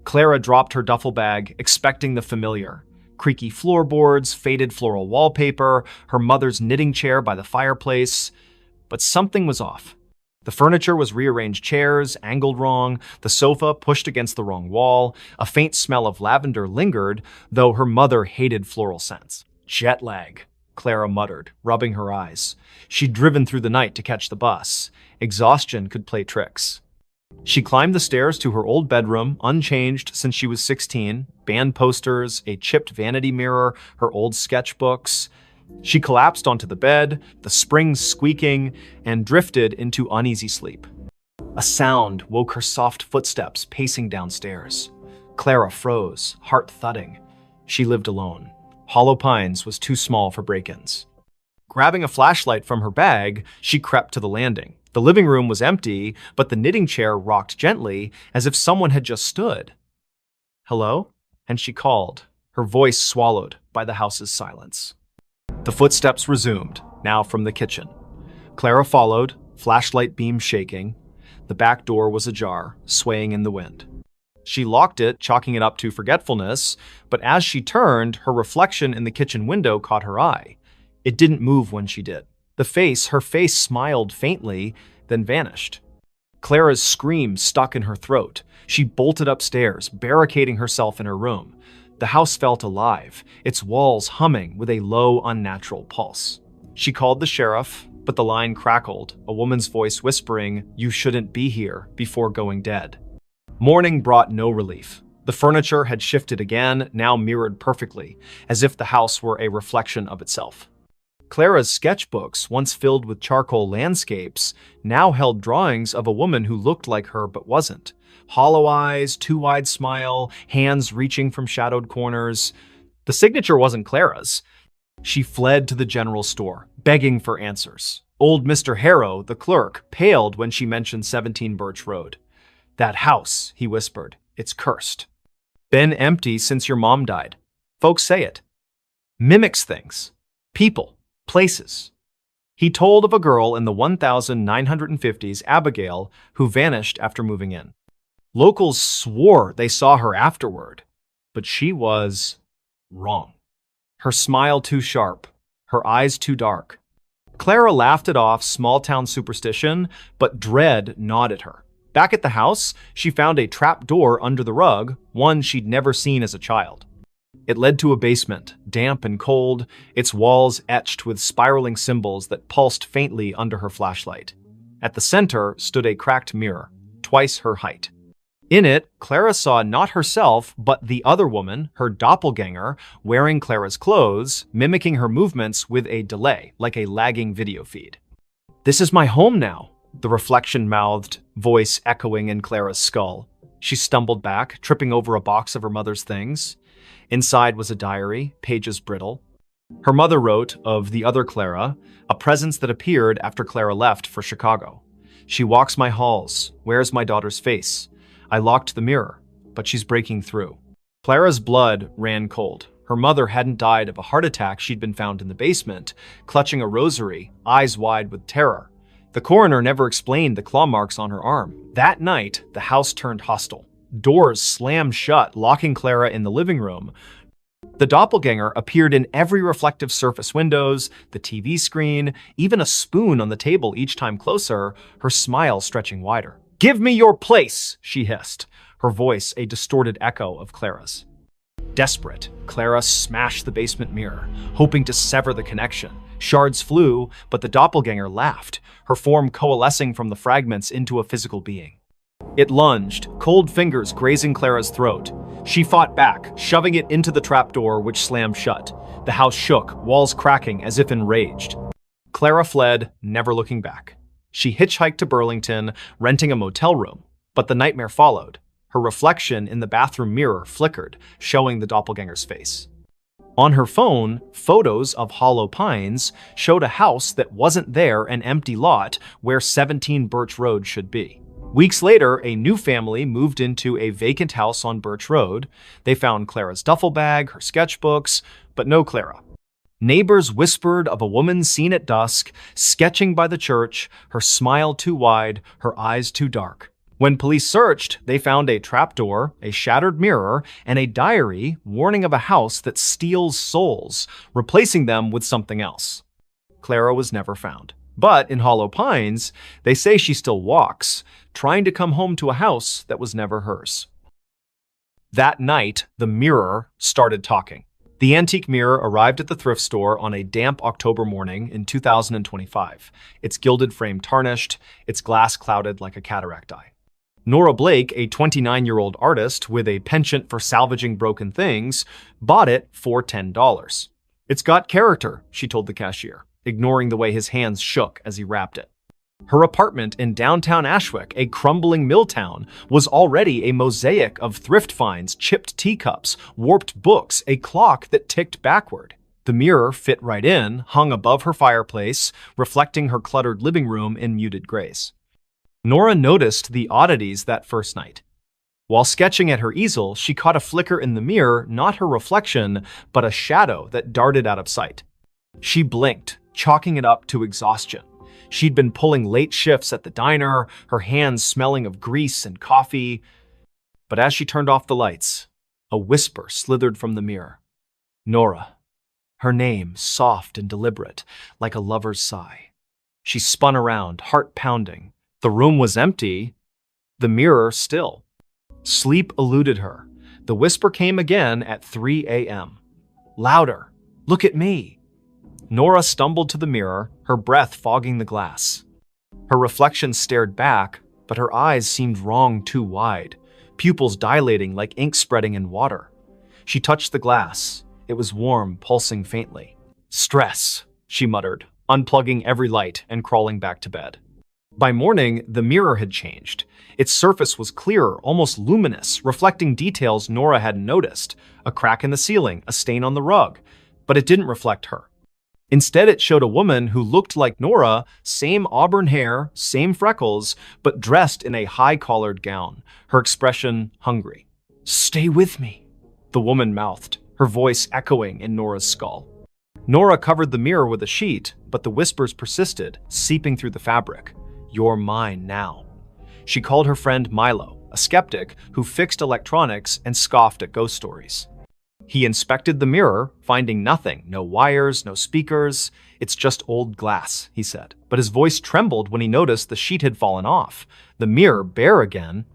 S1: Clara dropped her duffel bag, expecting the familiar. Creaky floorboards, faded floral wallpaper, her mother's knitting chair by the fireplace. But something was off. The furniture was rearranged chairs, angled wrong, the sofa pushed against the wrong wall. A faint smell of lavender lingered, though her mother hated floral scents. "Jet lag," Clara muttered, rubbing her eyes. She'd driven through the night to catch the bus. Exhaustion could play tricks. She climbed the stairs to her old bedroom, unchanged since she was 16, band posters, a chipped vanity mirror, her old sketchbooks. She collapsed onto the bed, the springs squeaking, and drifted into uneasy sleep. A sound woke her soft footsteps pacing downstairs. Clara froze, heart thudding. She lived alone. Hollow Pines was too small for break-ins. Grabbing a flashlight from her bag, she crept to the landing. The living room was empty, but the knitting chair rocked gently, as if someone had just stood. "Hello?" And she called, her voice swallowed by the house's silence. The footsteps resumed, now from the kitchen. Clara followed, flashlight beam shaking. The back door was ajar, swaying in the wind. She locked it, chalking it up to forgetfulness, but as she turned, her reflection in the kitchen window caught her eye. It didn't move when she did. Her face smiled faintly, then vanished. Clara's scream stuck in her throat. She bolted upstairs, barricading herself in her room. The house felt alive, its walls humming with a low, unnatural pulse. She called the sheriff, but the line crackled, a woman's voice whispering, "You shouldn't be here," before going dead. Morning brought no relief. The furniture had shifted again, now mirrored perfectly, as if the house were a reflection of itself. Clara's sketchbooks, once filled with charcoal landscapes, now held drawings of a woman who looked like her but wasn't. Hollow eyes, too wide smile, hands reaching from shadowed corners. The signature wasn't Clara's. She fled to the general store, begging for answers. Old Mr. Harrow, the clerk, paled when she mentioned 17 Birch Road. "That house," he whispered, "it's cursed. Been empty since your mom died. Folks say it. Mimics things. People. Places." He told of a girl in the 1950s, Abigail, who vanished after moving in. Locals swore they saw her afterward, but she was wrong. Her smile too sharp, her eyes too dark. Clara laughed it off small-town superstition, but dread gnawed at her. Back at the house, she found a trap door under the rug, one she'd never seen as a child. It led to a basement, damp and cold, its walls etched with spiraling symbols that pulsed faintly under her flashlight. At the center stood a cracked mirror, twice her height. In it, Clara saw not herself, but the other woman, her doppelganger, wearing Clara's clothes, mimicking her movements with a delay, like a lagging video feed. "This is my home now," the reflection-mouthed, voice echoing in Clara's skull. She stumbled back, tripping over a box of her mother's things. Inside was a diary, pages brittle. Her mother wrote of the other Clara, a presence that appeared after Clara left for Chicago. "She walks my halls, wears my daughter's face. I locked the mirror, but she's breaking through." Clara's blood ran cold. Her mother hadn't died of a heart attack. She'd been found in the basement, clutching a rosary, eyes wide with terror. The coroner never explained the claw marks on her arm. That night, the house turned hostile. Doors slammed shut, locking Clara in the living room. The doppelganger appeared in every reflective surface: windows, the TV screen, even a spoon on the table each time closer, her smile stretching wider. "Give me your place," she hissed, her voice a distorted echo of Clara's. Desperate, Clara smashed the basement mirror, hoping to sever the connection. Shards flew, but the doppelganger laughed, her form coalescing from the fragments into a physical being. It lunged, cold fingers grazing Clara's throat. She fought back, shoving it into the trapdoor, which slammed shut. The house shook, walls cracking as if enraged. Clara fled, never looking back. She hitchhiked to Burlington, renting a motel room. But the nightmare followed. Her reflection in the bathroom mirror flickered, showing the doppelganger's face. On her phone, photos of Hollow Pines showed a house that wasn't there, an empty lot where 17 Birch Road should be. Weeks later, a new family moved into a vacant house on Birch Road. They found Clara's duffel bag, her sketchbooks, but no Clara. Neighbors whispered of a woman seen at dusk, sketching by the church, her smile too wide, her eyes too dark. When police searched, they found a trapdoor, a shattered mirror, and a diary warning of a house that steals souls, replacing them with something else. Clara was never found. But in Hollow Pines, they say she still walks, trying to come home to a house that was never hers. That night, the mirror started talking. The antique mirror arrived at the thrift store on a damp October morning in 2025, its gilded frame tarnished, its glass clouded like a cataract eye. Nora Blake, a 29-year-old artist with a penchant for salvaging broken things, bought it for $10. "It's got character," she told the cashier, ignoring the way his hands shook as he wrapped it. Her apartment in downtown Ashwick, a crumbling mill town, was already a mosaic of thrift finds, chipped teacups, warped books, a clock that ticked backward. The mirror fit right in, hung above her fireplace, reflecting her cluttered living room in muted grays. Nora noticed the oddities that first night. While sketching at her easel, she caught a flicker in the mirror, not her reflection, but a shadow that darted out of sight. She blinked, chalking it up to exhaustion. She'd been pulling late shifts at the diner, her hands smelling of grease and coffee. But as she turned off the lights, a whisper slithered from the mirror. Nora. Her name, soft and deliberate, like a lover's sigh. She spun around, heart pounding. The room was empty, the mirror still. Sleep eluded her. The whisper came again at 3 a.m. Louder. Look at me. Nora stumbled to the mirror, her breath fogging the glass. Her reflection stared back, but her eyes seemed wrong too wide, pupils dilating like ink spreading in water. She touched the glass. It was warm, pulsing faintly. Stress, she muttered, unplugging every light and crawling back to bed. By morning, the mirror had changed. Its surface was clearer, almost luminous, reflecting details Nora hadn't noticed. A crack in the ceiling, a stain on the rug. But it didn't reflect her. Instead, it showed a woman who looked like Nora, same auburn hair, same freckles, but dressed in a high-collared gown, her expression hungry. Stay with me, the woman mouthed, her voice echoing in Nora's skull. Nora covered the mirror with a sheet, but the whispers persisted, seeping through the fabric. You're mine now. She called her friend Milo, a skeptic who fixed electronics and scoffed at ghost stories. He inspected the mirror, finding nothing, no wires, no speakers. It's just old glass, he said. But his voice trembled when he noticed the sheet had fallen off, the mirror bare again.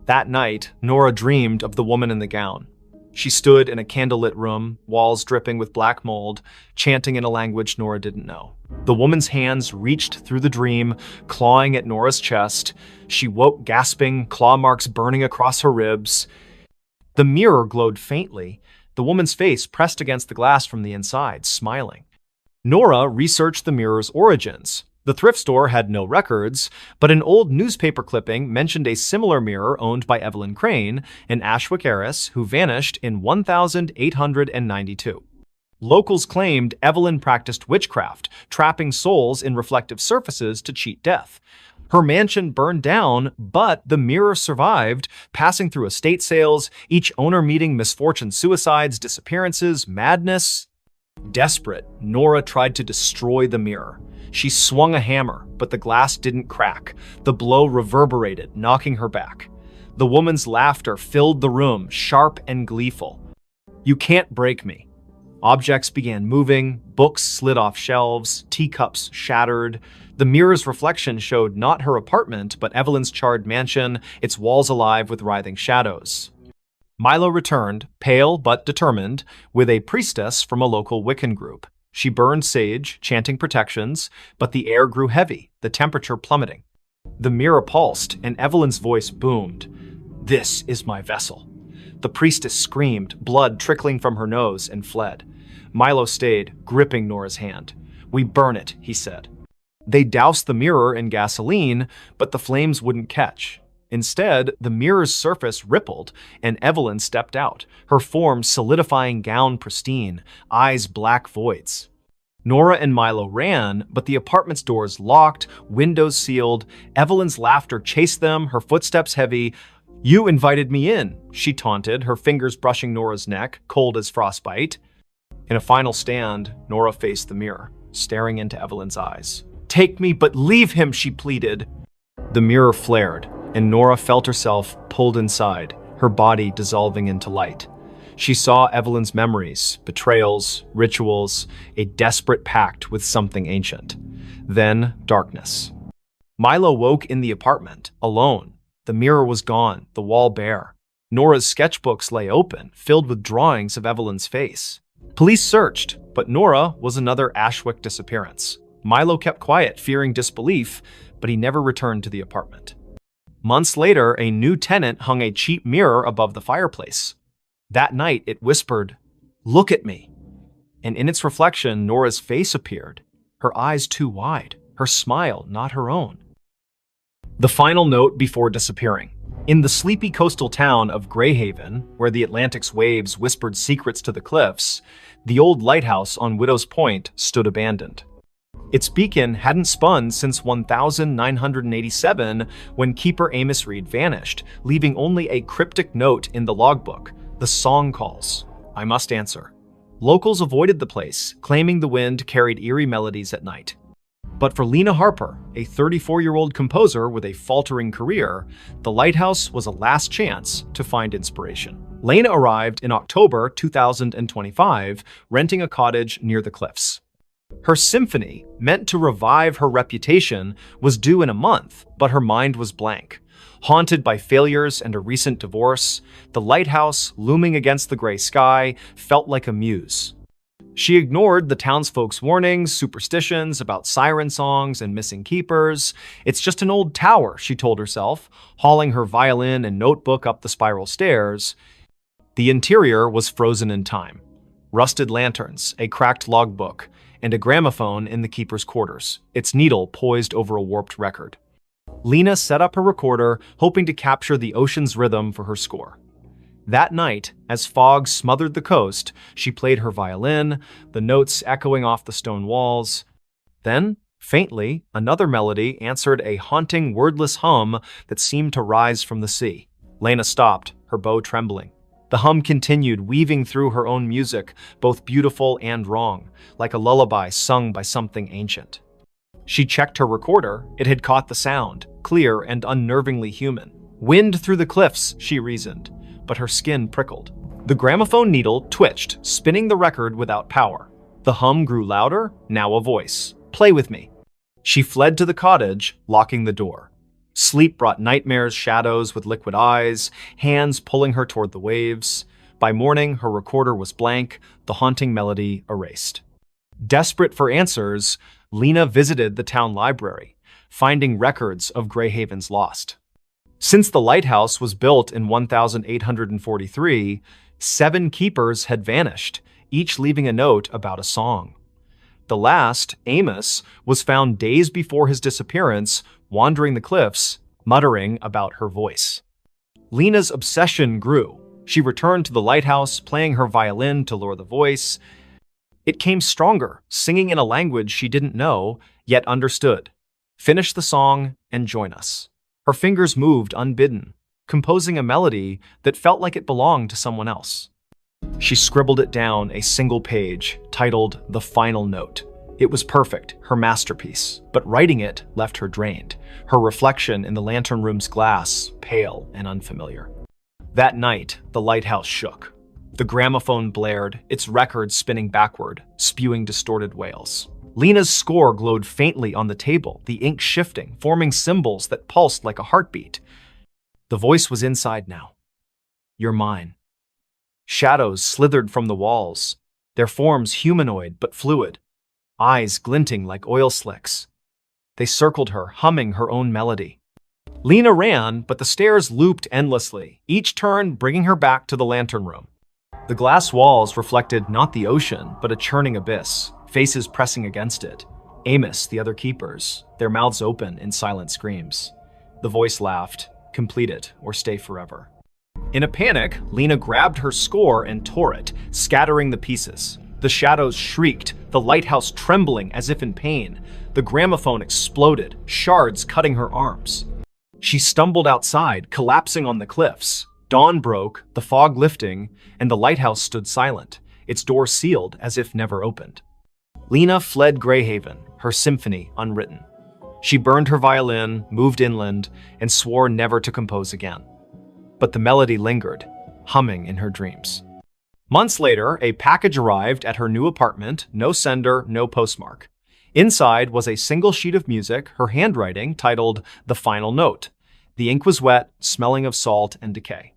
S1: That night, Nora dreamed of the woman in the gown. She stood in a candlelit room, walls dripping with black mold, chanting in a language Nora didn't know. The woman's hands reached through the dream, clawing at Nora's chest. She woke gasping, claw marks burning across her ribs. The mirror glowed faintly, the woman's face pressed against the glass from the inside, smiling. Nora researched the mirror's origins. The thrift store had no records, but an old newspaper clipping mentioned a similar mirror owned by Evelyn Crane, an Ashwick heiress who vanished in 1892. Locals claimed Evelyn practiced witchcraft, trapping souls in reflective surfaces to cheat death. Her mansion burned down, but the mirror survived, passing through estate sales, each owner meeting misfortune, suicides, disappearances, madness. Desperate, Nora tried to destroy the mirror. She swung a hammer, but the glass didn't crack. The blow reverberated, knocking her back. The woman's laughter filled the room, sharp and gleeful. You can't break me. Objects began moving, books slid off shelves, teacups shattered. The mirror's reflection showed not her apartment, but Evelyn's charred mansion, its walls alive with writhing shadows. Milo returned, pale but determined, with a priestess from a local Wiccan group. She burned sage, chanting protections, but the air grew heavy, the temperature plummeting. The mirror pulsed, and Evelyn's voice boomed. This is my vessel. The priestess screamed, blood trickling from her nose, and fled. Milo stayed, gripping Nora's hand. We burn it, he said. They doused the mirror in gasoline, but the flames wouldn't catch. Instead, the mirror's surface rippled, and Evelyn stepped out, her form solidifying, gown pristine, eyes black voids. Nora and Milo ran, but the apartment's doors locked, windows sealed. Evelyn's laughter chased them, her footsteps heavy. You invited me in, she taunted, her fingers brushing Nora's neck, cold as frostbite. In a final stand, Nora faced the mirror, staring into Evelyn's eyes. Take me, but leave him, she pleaded. The mirror flared, and Nora felt herself pulled inside, her body dissolving into light. She saw Evelyn's memories, betrayals, rituals, a desperate pact with something ancient. Then, darkness. Milo woke in the apartment, alone. The mirror was gone, the wall bare. Nora's sketchbooks lay open, filled with drawings of Evelyn's face. Police searched, but Nora was another Ashwick disappearance. Milo kept quiet, fearing disbelief, but he never returned to the apartment. Months later, a new tenant hung a cheap mirror above the fireplace. That night, it whispered, "Look at me." And in its reflection, Nora's face appeared, her eyes too wide, her smile not her own. The final note before disappearing. In the sleepy coastal town of Greyhaven, where the Atlantic's waves whispered secrets to the cliffs, the old lighthouse on Widow's Point stood abandoned. Its beacon hadn't spun since 1987, when keeper Amos Reed vanished, leaving only a cryptic note in the logbook. The song calls. I must answer. Locals avoided the place, claiming the wind carried eerie melodies at night. But for Lena Harper, a 34-year-old composer with a faltering career, the lighthouse was a last chance to find inspiration. Lena arrived in October 2025, renting a cottage near the cliffs. Her symphony, meant to revive her reputation, was due in a month, but her mind was blank. Haunted by failures and a recent divorce, the lighthouse, looming against the gray sky, felt like a muse. She ignored the townsfolk's warnings, superstitions about siren songs and missing keepers. It's just an old tower, she told herself, hauling her violin and notebook up the spiral stairs. The interior was frozen in time. Rusted lanterns, a cracked logbook, and a gramophone in the keeper's quarters, its needle poised over a warped record. Lena set up her recorder, hoping to capture the ocean's rhythm for her score. That night, as fog smothered the coast, she played her violin, the notes echoing off the stone walls. Then, faintly, another melody answered a haunting, wordless hum that seemed to rise from the sea. Lena stopped, her bow trembling. The hum continued, weaving through her own music, both beautiful and wrong, like a lullaby sung by something ancient. She checked her recorder. It had caught the sound, clear and unnervingly human. Wind through the cliffs, she reasoned, but her skin prickled. The gramophone needle twitched, spinning the record without power. The hum grew louder, now a voice. Play with me. She fled to the cottage, locking the door. Sleep brought nightmares, shadows with liquid eyes, hands pulling her toward the waves. By morning, her recorder was blank, the haunting melody erased. Desperate for answers, Lena visited the town library, finding records of Greyhaven's lost. Since the lighthouse was built in 1843, 7 keepers had vanished, each leaving a note about a song. The last, Amos, was found days before his disappearance, wandering the cliffs, muttering about her voice. Lena's obsession grew. She returned to the lighthouse, playing her violin to lure the voice. It came stronger, singing in a language she didn't know, yet understood. Finish the song and join us. Her fingers moved unbidden, composing a melody that felt like it belonged to someone else. She scribbled it down, a single page, titled The Final Note. It was perfect, her masterpiece, but writing it left her drained, her reflection in the lantern room's glass pale and unfamiliar. That night, the lighthouse shook. The gramophone blared, its record spinning backward, spewing distorted wails. Lena's score glowed faintly on the table, the ink shifting, forming symbols that pulsed like a heartbeat. The voice was inside now. You're mine. Shadows slithered from the walls, their forms humanoid but fluid, eyes glinting like oil slicks. They circled her, humming her own melody. Lena ran, but the stairs looped endlessly, each turn bringing her back to the lantern room. The glass walls reflected not the ocean, but a churning abyss, faces pressing against it. Amos, the other keepers, their mouths open in silent screams. The voice laughed, complete it or stay forever. In a panic, Lena grabbed her score and tore it, scattering the pieces. The shadows shrieked, the lighthouse trembling as if in pain. The gramophone exploded, shards cutting her arms. She stumbled outside, collapsing on the cliffs. Dawn broke, the fog lifting, and the lighthouse stood silent, its door sealed as if never opened. Lena fled Greyhaven, her symphony unwritten. She burned her violin, moved inland, and swore never to compose again. But the melody lingered, humming in her dreams. Months later, a package arrived at her new apartment, no sender, no postmark. Inside was a single sheet of music, her handwriting, titled The Final Note. The ink was wet, smelling of salt and decay.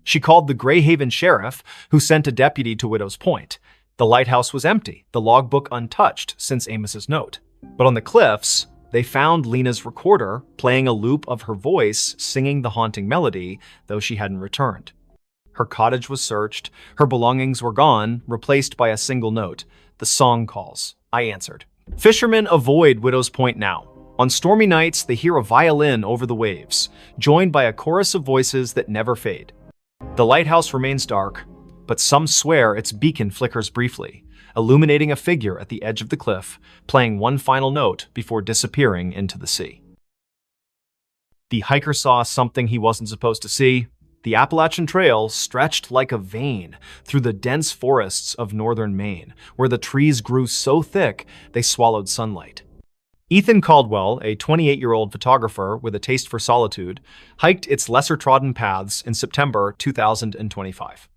S1: She called the Greyhaven sheriff, who sent a deputy to Widow's Point. The lighthouse was empty, the logbook untouched since Amos's note. But on the cliffs, they found Lena's recorder, playing a loop of her voice singing the haunting melody, though she hadn't returned. Her cottage was searched, her belongings were gone, replaced by a single note. The song calls. I answered. Fishermen avoid Widow's Point now. On stormy nights, they hear a violin over the waves, joined by a chorus of voices that never fade. The lighthouse remains dark, but some swear its beacon flickers briefly, illuminating a figure at the edge of the cliff, playing one final note before disappearing into the sea. The hiker saw something he wasn't supposed to see. The Appalachian Trail stretched like a vein through the dense forests of northern Maine, where the trees grew so thick they swallowed sunlight. Ethan Caldwell, a 28-year-old photographer with a taste for solitude, hiked its lesser-trodden paths in September 2025.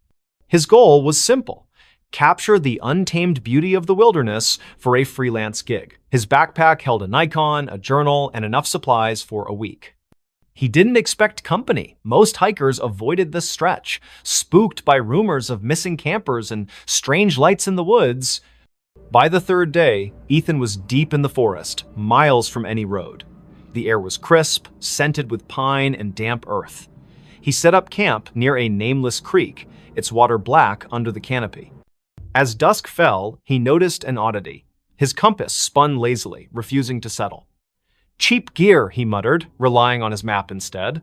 S1: His goal was simple: capture the untamed beauty of the wilderness for a freelance gig. His backpack held a Nikon, a journal, and enough supplies for a week. He didn't expect company. Most hikers avoided this stretch, spooked by rumors of missing campers and strange lights in the woods. By the third day, Ethan was deep in the forest, miles from any road. The air was crisp, scented with pine and damp earth. He set up camp near a nameless creek, its water black under the canopy. As dusk fell, he noticed an oddity. His compass spun lazily, refusing to settle. "Cheap gear," he muttered, relying on his map instead.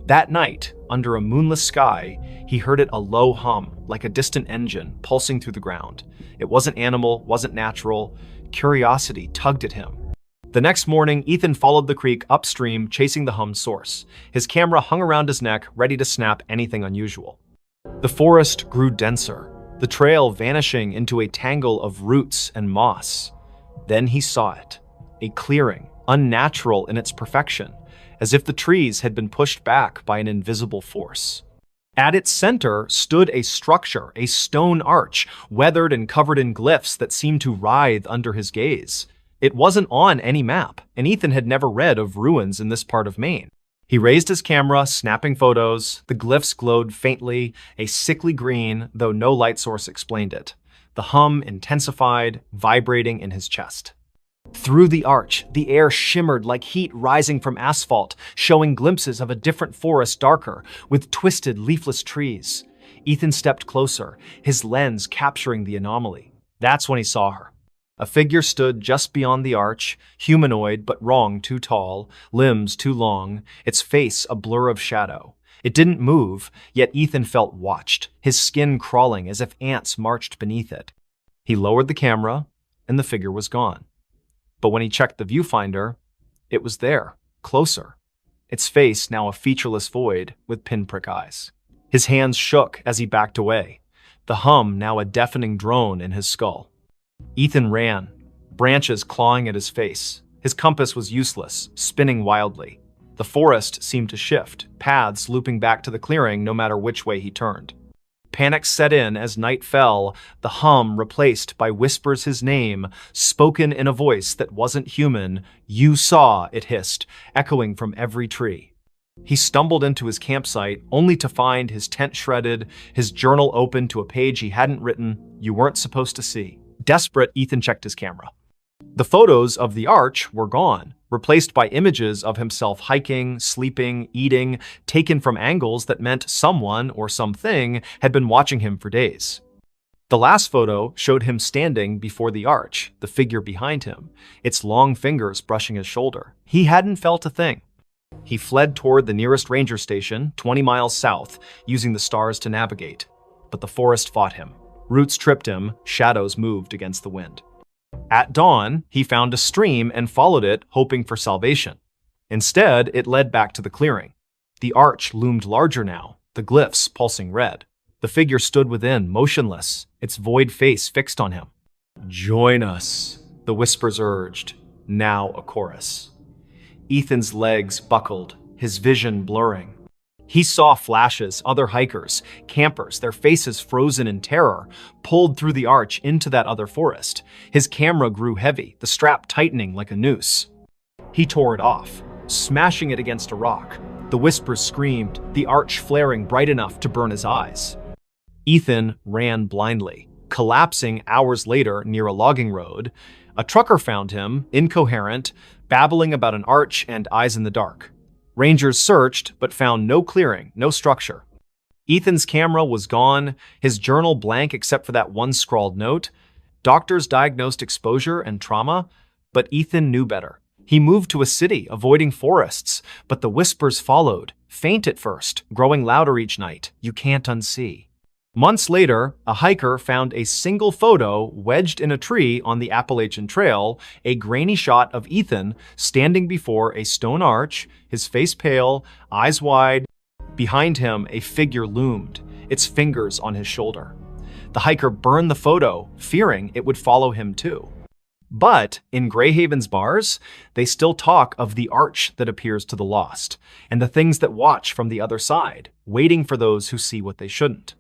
S1: That night, under a moonless sky, he heard it a low hum, like a distant engine, pulsing through the ground. It wasn't animal, wasn't natural. Curiosity tugged at him. The next morning, Ethan followed the creek upstream, chasing the hum's source. His camera hung around his neck, ready to snap anything unusual. The forest grew denser, the trail vanishing into a tangle of roots and moss. Then he saw it, a clearing, unnatural in its perfection, as if the trees had been pushed back by an invisible force. At its center stood a structure, a stone arch, weathered and covered in glyphs that seemed to writhe under his gaze. It wasn't on any map, and Ethan had never read of ruins in this part of Maine. He raised his camera, snapping photos. The glyphs glowed faintly, a sickly green, though no light source explained it. The hum intensified, vibrating in his chest. Through the arch, the air shimmered like heat rising from asphalt, showing glimpses of a different forest, darker, with twisted, leafless trees. Ethan stepped closer, his lens capturing the anomaly. That's when he saw her. A figure stood just beyond the arch, humanoid but wrong, too tall, limbs too long, its face a blur of shadow. It didn't move, yet Ethan felt watched, his skin crawling as if ants marched beneath it. He lowered the camera, and the figure was gone. But when he checked the viewfinder, it was there, closer. Its face now a featureless void with pinprick eyes. His hands shook as he backed away, the hum now a deafening drone in his skull. Ethan ran, branches clawing at his face. His compass was useless, spinning wildly. The forest seemed to shift, paths looping back to the clearing no matter which way he turned. Panic set in as night fell, the hum replaced by whispers his name, spoken in a voice that wasn't human. "You saw," it hissed, echoing from every tree. He stumbled into his campsite, only to find his tent shredded, his journal open to a page he hadn't written, you weren't supposed to see. Desperate, Ethan checked his camera. The photos of the arch were gone, replaced by images of himself hiking, sleeping, eating, taken from angles that meant someone or something had been watching him for days. The last photo showed him standing before the arch, the figure behind him, its long fingers brushing his shoulder. He hadn't felt a thing. He fled toward the nearest ranger station, 20 miles south, using the stars to navigate. But the forest fought him. Roots tripped him, shadows moved against the wind. At dawn, he found a stream and followed it, hoping for salvation. Instead, it led back to the clearing. The arch loomed larger now, the glyphs pulsing red. The figure stood within, motionless, its void face fixed on him. "Join us," the whispers urged, now a chorus. Ethan's legs buckled, his vision blurring. He saw flashes, other hikers, campers, their faces frozen in terror, pulled through the arch into that other forest. His camera grew heavy, the strap tightening like a noose. He tore it off, smashing it against a rock. The whispers screamed, the arch flaring bright enough to burn his eyes. Ethan ran blindly, collapsing hours later near a logging road. A trucker found him, incoherent, babbling about an arch and eyes in the dark. Rangers searched, but found no clearing, no structure. Ethan's camera was gone, his journal blank except for that one scrawled note. Doctors diagnosed exposure and trauma, but Ethan knew better. He moved to a city, avoiding forests, but the whispers followed, faint at first, growing louder each night. You can't unsee. Months later, a hiker found a single photo wedged in a tree on the Appalachian Trail, a grainy shot of Ethan standing before a stone arch, his face pale, eyes wide. Behind him, a figure loomed, its fingers on his shoulder. The hiker burned the photo, fearing it would follow him too. But in Greyhaven's bars, they still talk of the arch that appears to the lost, and the things that watch from the other side, waiting for those who see what they shouldn't.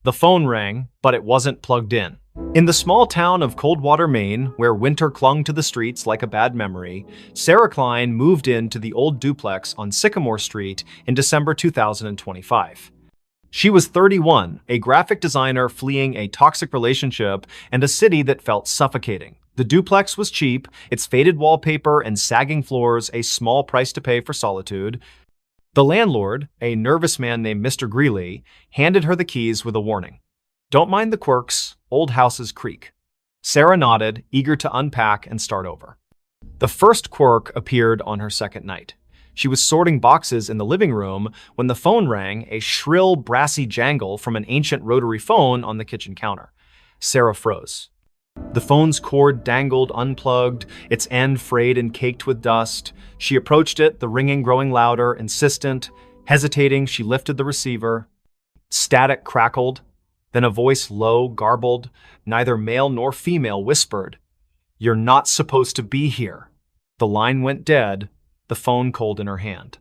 S1: The phone rang, but it wasn't plugged in. In the small town of Coldwater, Maine, where winter clung to the streets like a bad memory, Sarah Klein moved into the old duplex on Sycamore Street in December 2025. She was 31, a graphic designer fleeing a toxic relationship and a city that felt suffocating. The duplex was cheap, its faded wallpaper and sagging floors a small price to pay for solitude. The landlord, a nervous man named Mr. Greeley, handed her the keys with a warning. Don't mind the quirks, old houses creak. Sarah nodded, eager to unpack and start over. The first quirk appeared on her second night. She was sorting boxes in the living room when the phone rang, a shrill, brassy jangle from an ancient rotary phone on the kitchen counter. Sarah froze. The phone's cord dangled unplugged, its end frayed and caked with dust. She approached it, the ringing growing louder, insistent. Hesitating, she lifted the receiver. Static crackled. Then a voice, low, garbled, neither male nor female, whispered, "You're not supposed to be here." The line went dead, the phone cold in her hand.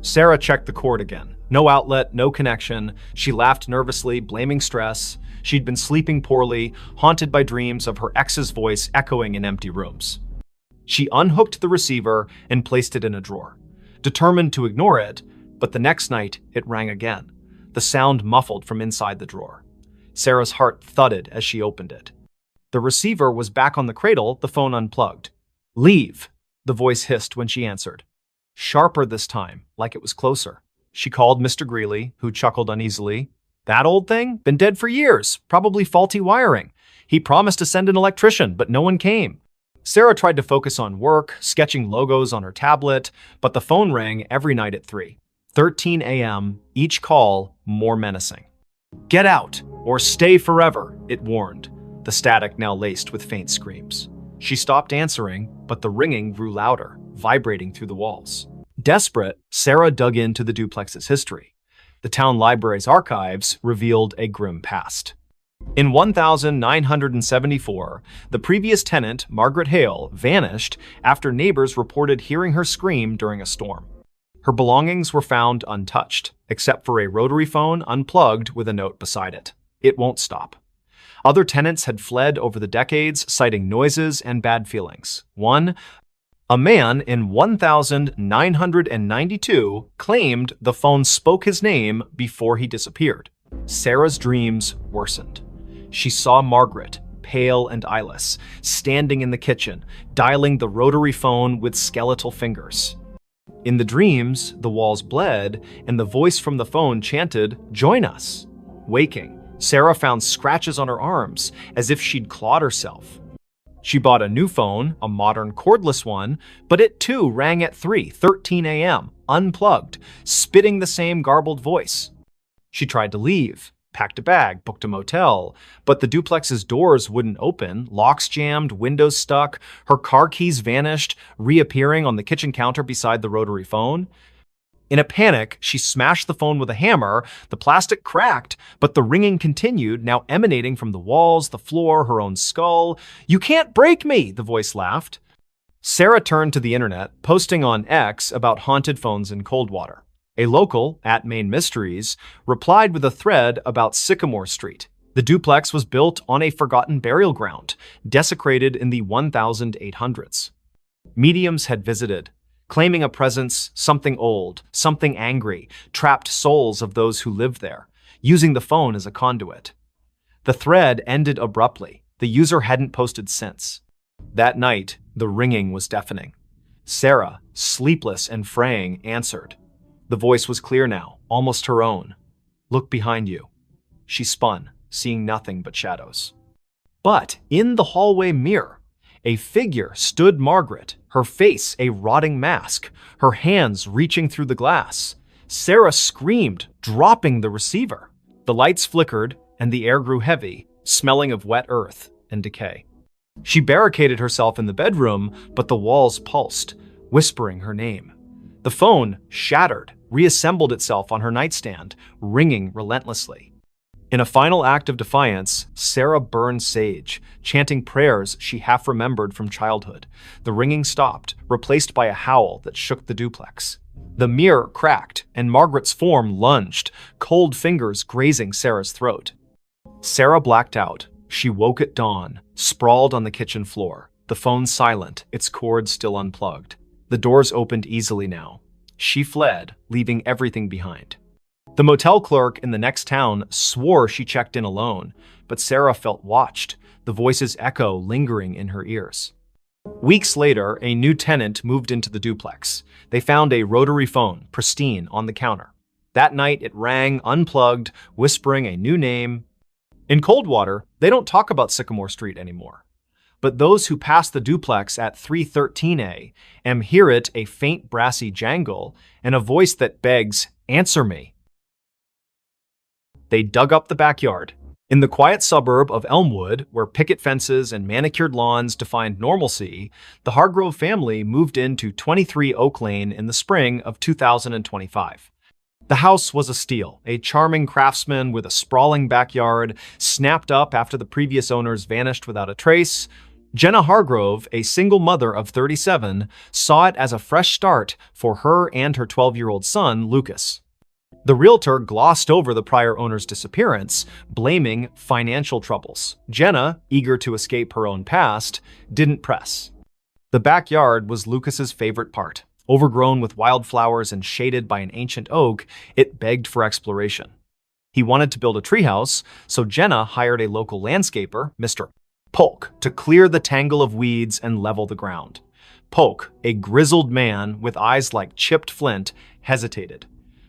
S1: Sarah checked the cord again. No outlet, no connection. She laughed nervously, blaming stress. She'd been sleeping poorly, haunted by dreams of her ex's voice echoing in empty rooms. She unhooked the receiver and placed it in a drawer, determined to ignore it, but the next night it rang again, the sound muffled from inside the drawer. Sarah's heart thudded as she opened it. The receiver was back on the cradle, the phone unplugged. "Leave," the voice hissed when she answered. Sharper this time, like it was closer. She called Mr. Greeley, who chuckled uneasily. "That old thing? Been dead for years. Probably faulty wiring. He promised to send an electrician, but no one came." Sarah tried to focus on work, sketching logos on her tablet, but the phone rang every night at 3:13 a.m., each call more menacing. "Get out, or stay forever," it warned, the static now laced with faint screams. She stopped answering, but the ringing grew louder, vibrating through the walls. Desperate, Sarah dug into the duplex's history. The town library's archives revealed a grim past. In 1974, the previous tenant, Margaret Hale, vanished after neighbors reported hearing her scream during a storm. Her belongings were found untouched, except for a rotary phone unplugged with a note beside it. "It won't stop." Other tenants had fled over the decades, citing noises and bad feelings. A man in 1992 claimed the phone spoke his name before he disappeared. Sarah's dreams worsened. She saw Margaret, pale and eyeless, standing in the kitchen, dialing the rotary phone with skeletal fingers. In the dreams, the walls bled, and the voice from the phone chanted, "Join us." Waking, Sarah found scratches on her arms, as if she'd clawed herself. She bought a new phone, a modern cordless one, but it too rang at 3:13 a.m., unplugged, spitting the same garbled voice. She tried to leave, packed a bag, booked a motel, but the duplex's doors wouldn't open, locks jammed, windows stuck, her car keys vanished, reappearing on the kitchen counter beside the rotary phone. In a panic, she smashed the phone with a hammer. The plastic cracked, but the ringing continued, now emanating from the walls, the floor, her own skull. "You can't break me," the voice laughed. Sarah turned to the internet, posting on X about haunted phones in Coldwater. A local, @Maine Mysteries, replied with a thread about Sycamore Street. The duplex was built on a forgotten burial ground, desecrated in the 1800s. Mediums had visited, claiming a presence, something old, something angry, trapped souls of those who lived there, using the phone as a conduit. The thread ended abruptly. The user hadn't posted since. That night, the ringing was deafening. Sarah, sleepless and fraying, answered. The voice was clear now, almost her own. "Look behind you." She spun, seeing nothing but shadows. But in the hallway mirror, A figure stood Margaret, her face a rotting mask, her hands reaching through the glass. Sarah screamed, dropping the receiver. The lights flickered, and the air grew heavy, smelling of wet earth and decay. She barricaded herself in the bedroom, but the walls pulsed, whispering her name. The phone, shattered, reassembled itself on her nightstand, ringing relentlessly. In a final act of defiance, Sarah burned sage, chanting prayers she half remembered from childhood. The ringing stopped, replaced by a howl that shook the duplex. The mirror cracked, and Margaret's form lunged, cold fingers grazing Sarah's throat. Sarah blacked out. She woke at dawn, sprawled on the kitchen floor, the phone silent, its cord still unplugged. The doors opened easily now. She fled, leaving everything behind. The motel clerk in the next town swore she checked in alone, but Sarah felt watched, the voices echo lingering in her ears. Weeks later, a new tenant moved into the duplex. They found a rotary phone, pristine, on the counter. That night, it rang, unplugged, whispering a new name. In Coldwater, they don't talk about Sycamore Street anymore. But those who pass the duplex at 313 A hear it, a faint brassy jangle, and a voice that begs, "Answer me." They dug up the backyard. In the quiet suburb of Elmwood, where picket fences and manicured lawns defined normalcy, the Hargrove family moved into 23 Oak Lane in the spring of 2025. The house was a steal, a charming craftsman with a sprawling backyard, snapped up after the previous owners vanished without a trace. Jenna Hargrove, a single mother of 37, saw it as a fresh start for her and her 12-year-old son, Lucas. The realtor glossed over the prior owner's disappearance, blaming financial troubles. Jenna, eager to escape her own past, didn't press. The backyard was Lucas's favorite part. Overgrown with wildflowers and shaded by an ancient oak, it begged for exploration. He wanted to build a treehouse, so Jenna hired a local landscaper, Mr. Polk, to clear the tangle of weeds and level the ground. Polk, a grizzled man with eyes like chipped flint, hesitated.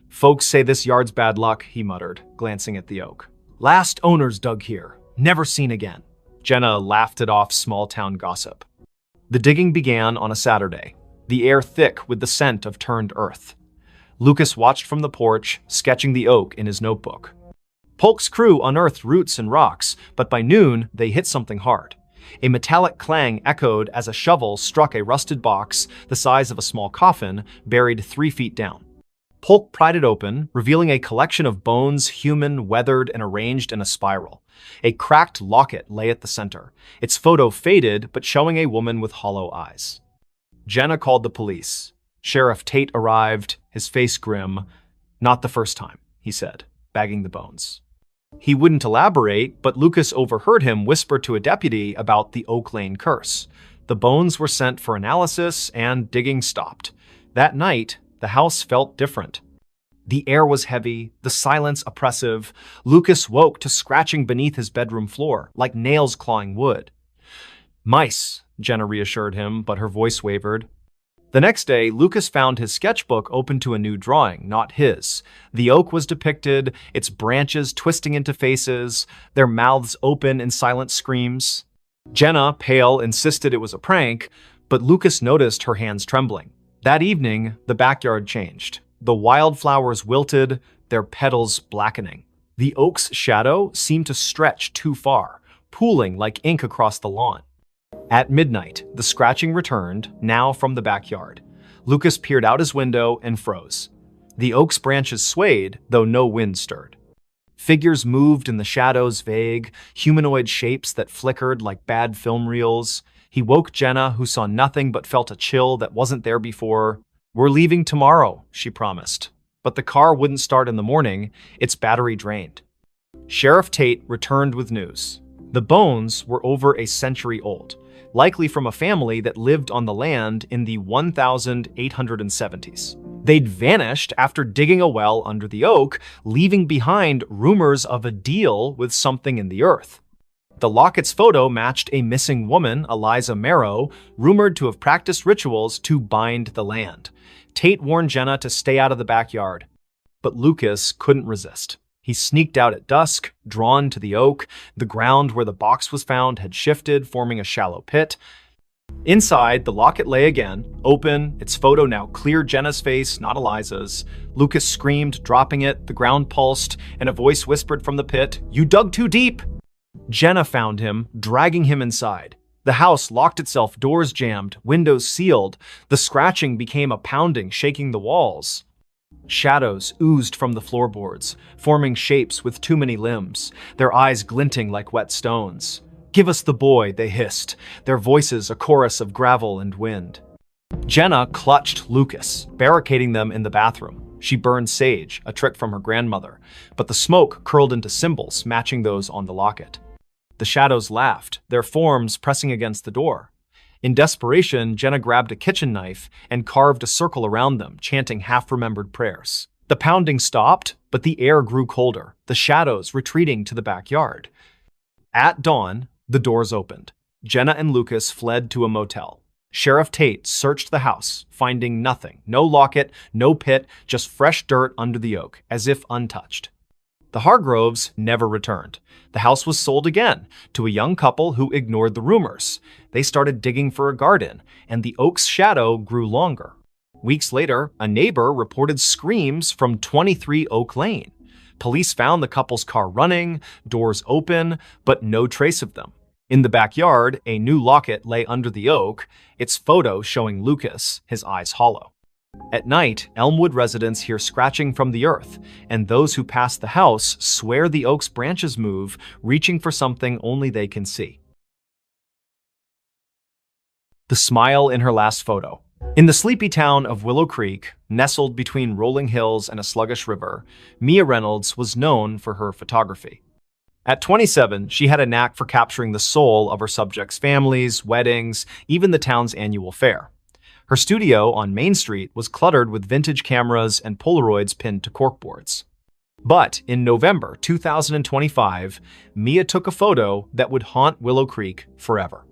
S1: "Folks say this yard's bad luck," he muttered, glancing at the oak. "Last owners dug here. Never seen again." Jenna laughed it off small-town gossip. The digging began on a Saturday, the air thick with the scent of turned earth. Lucas watched from the porch, sketching the oak in his notebook. Polk's crew unearthed roots and rocks, but by noon, they hit something hard. A metallic clang echoed as a shovel struck a rusted box the size of a small coffin, buried 3 feet down. Polk pried it open, revealing a collection of bones, human, weathered, and arranged in a spiral. A cracked locket lay at the center, its photo faded but showing a woman with hollow eyes. Jenna called the police. Sheriff Tate arrived, his face grim. "Not the first time," he said, bagging the bones. He wouldn't elaborate, but Lucas overheard him whisper to a deputy about the Oak Lane curse. The bones were sent for analysis, and digging stopped. That night, the house felt different. The air was heavy, the silence oppressive. Lucas woke to scratching beneath his bedroom floor, like nails clawing wood. "Mice," Jenna reassured him, but her voice wavered. The next day, Lucas found his sketchbook open to a new drawing, not his. The oak was depicted, its branches twisting into faces, their mouths open in silent screams. Jenna, pale, insisted it was a prank, but Lucas noticed her hands trembling. That evening, the backyard changed. The wildflowers wilted, their petals blackening. The oak's shadow seemed to stretch too far, pooling like ink across the lawn. At midnight, the scratching returned, now from the backyard. Lucas peered out his window and froze. The oak's branches swayed, though no wind stirred. Figures moved in the shadows, vague, humanoid shapes that flickered like bad film reels. He woke Jenna, who saw nothing but felt a chill that wasn't there before. "We're leaving tomorrow," she promised. But the car wouldn't start in the morning, its battery drained. Sheriff Tate returned with news. The bones were over a century old, likely from a family that lived on the land in the 1870s. They'd vanished after digging a well under the oak, leaving behind rumors of a deal with something in the earth. The locket's photo matched a missing woman, Eliza Marrow, rumored to have practiced rituals to bind the land. Tate warned Jenna to stay out of the backyard, but Lucas couldn't resist. He sneaked out at dusk, drawn to the oak. The ground where the box was found had shifted, forming a shallow pit. Inside, the locket lay again, open, its photo now clear Jenna's face, not Eliza's. Lucas screamed, dropping it, the ground pulsed, and a voice whispered from the pit, "You dug too deep!" Jenna found him, dragging him inside. The house locked itself, doors jammed, windows sealed. The scratching became a pounding, shaking the walls. Shadows oozed from the floorboards, forming shapes with too many limbs, their eyes glinting like wet stones. "Give us the boy," they hissed, their voices a chorus of gravel and wind. Jenna clutched Lucas, barricading them in the bathroom. She burned sage, a trick from her grandmother, but the smoke curled into symbols matching those on the locket. The shadows laughed, their forms pressing against the door. In desperation, Jenna grabbed a kitchen knife and carved a circle around them, chanting half-remembered prayers. The pounding stopped, but the air grew colder, the shadows retreating to the backyard. At dawn, the doors opened. Jenna and Lucas fled to a motel. Sheriff Tate searched the house, finding nothing. No locket, no pit, just fresh dirt under the oak, as if untouched. The Hargroves never returned. The house was sold again to a young couple who ignored the rumors. They started digging for a garden, and the oak's shadow grew longer. Weeks later, a neighbor reported screams from 23 Oak Lane. Police found the couple's car running, doors open, but no trace of them. In the backyard, a new locket lay under the oak, its photo showing Lucas, his eyes hollow. At night, Elmwood residents hear scratching from the earth, and those who pass the house swear the oak's branches move, reaching for something only they can see. The smile in her last photo. In the sleepy town of Willow Creek, nestled between rolling hills and a sluggish river, Mia Reynolds was known for her photography. At 27, she had a knack for capturing the soul of her subjects' families, weddings, even the town's annual fair. Her studio on Main Street was cluttered with vintage cameras and Polaroids pinned to corkboards. But in November 2025, Mia took a photo that would haunt Willow Creek forever.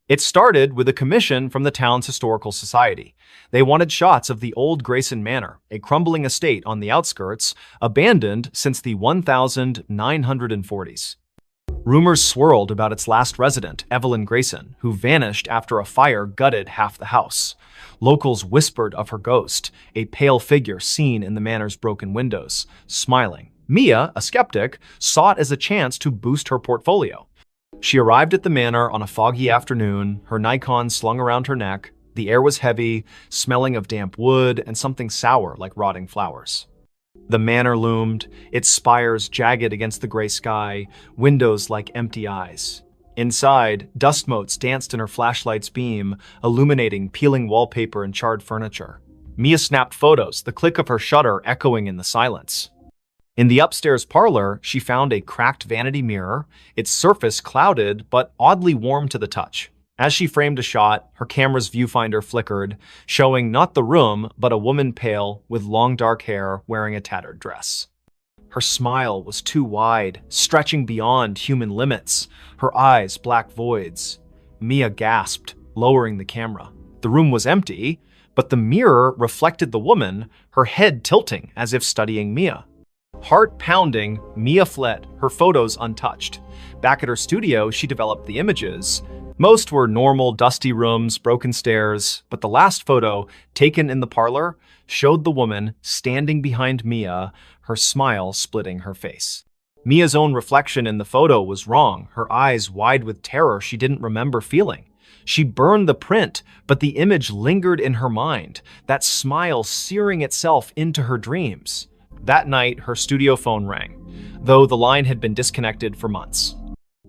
S1: It started with a commission from the town's historical society. They wanted shots of the old Grayson Manor, a crumbling estate on the outskirts, abandoned since the 1940s. Rumors swirled about its last resident, Evelyn Grayson, who vanished after a fire gutted half the house. Locals whispered of her ghost, a pale figure seen in the manor's broken windows, smiling. Mia, a skeptic, saw it as a chance to boost her portfolio. She arrived at the manor on a foggy afternoon, her Nikon slung around her neck. The air was heavy, smelling of damp wood and something sour like rotting flowers. The manor loomed, its spires jagged against the gray sky, windows like empty eyes. Inside, dust motes danced in her flashlight's beam, illuminating peeling wallpaper and charred furniture. Mia snapped photos, the click of her shutter echoing in the silence. In the upstairs parlor, she found a cracked vanity mirror, its surface clouded but oddly warm to the touch. As she framed a shot, her camera's viewfinder flickered, showing not the room, but a woman pale, with long dark hair, wearing a tattered dress. Her smile was too wide, stretching beyond human limits, her eyes black voids. Mia gasped, lowering the camera. The room was empty, but the mirror reflected the woman, her head tilting as if studying Mia. Heart pounding, Mia fled, her photos untouched. Back at her studio, she developed the images. Most were normal, dusty rooms, broken stairs, but the last photo, taken in the parlor, showed the woman standing behind Mia, her smile splitting her face. Mia's own reflection in the photo was wrong, her eyes wide with terror she didn't remember feeling. She burned the print, but the image lingered in her mind, that smile searing itself into her dreams. That night, her studio phone rang, though the line had been disconnected for months.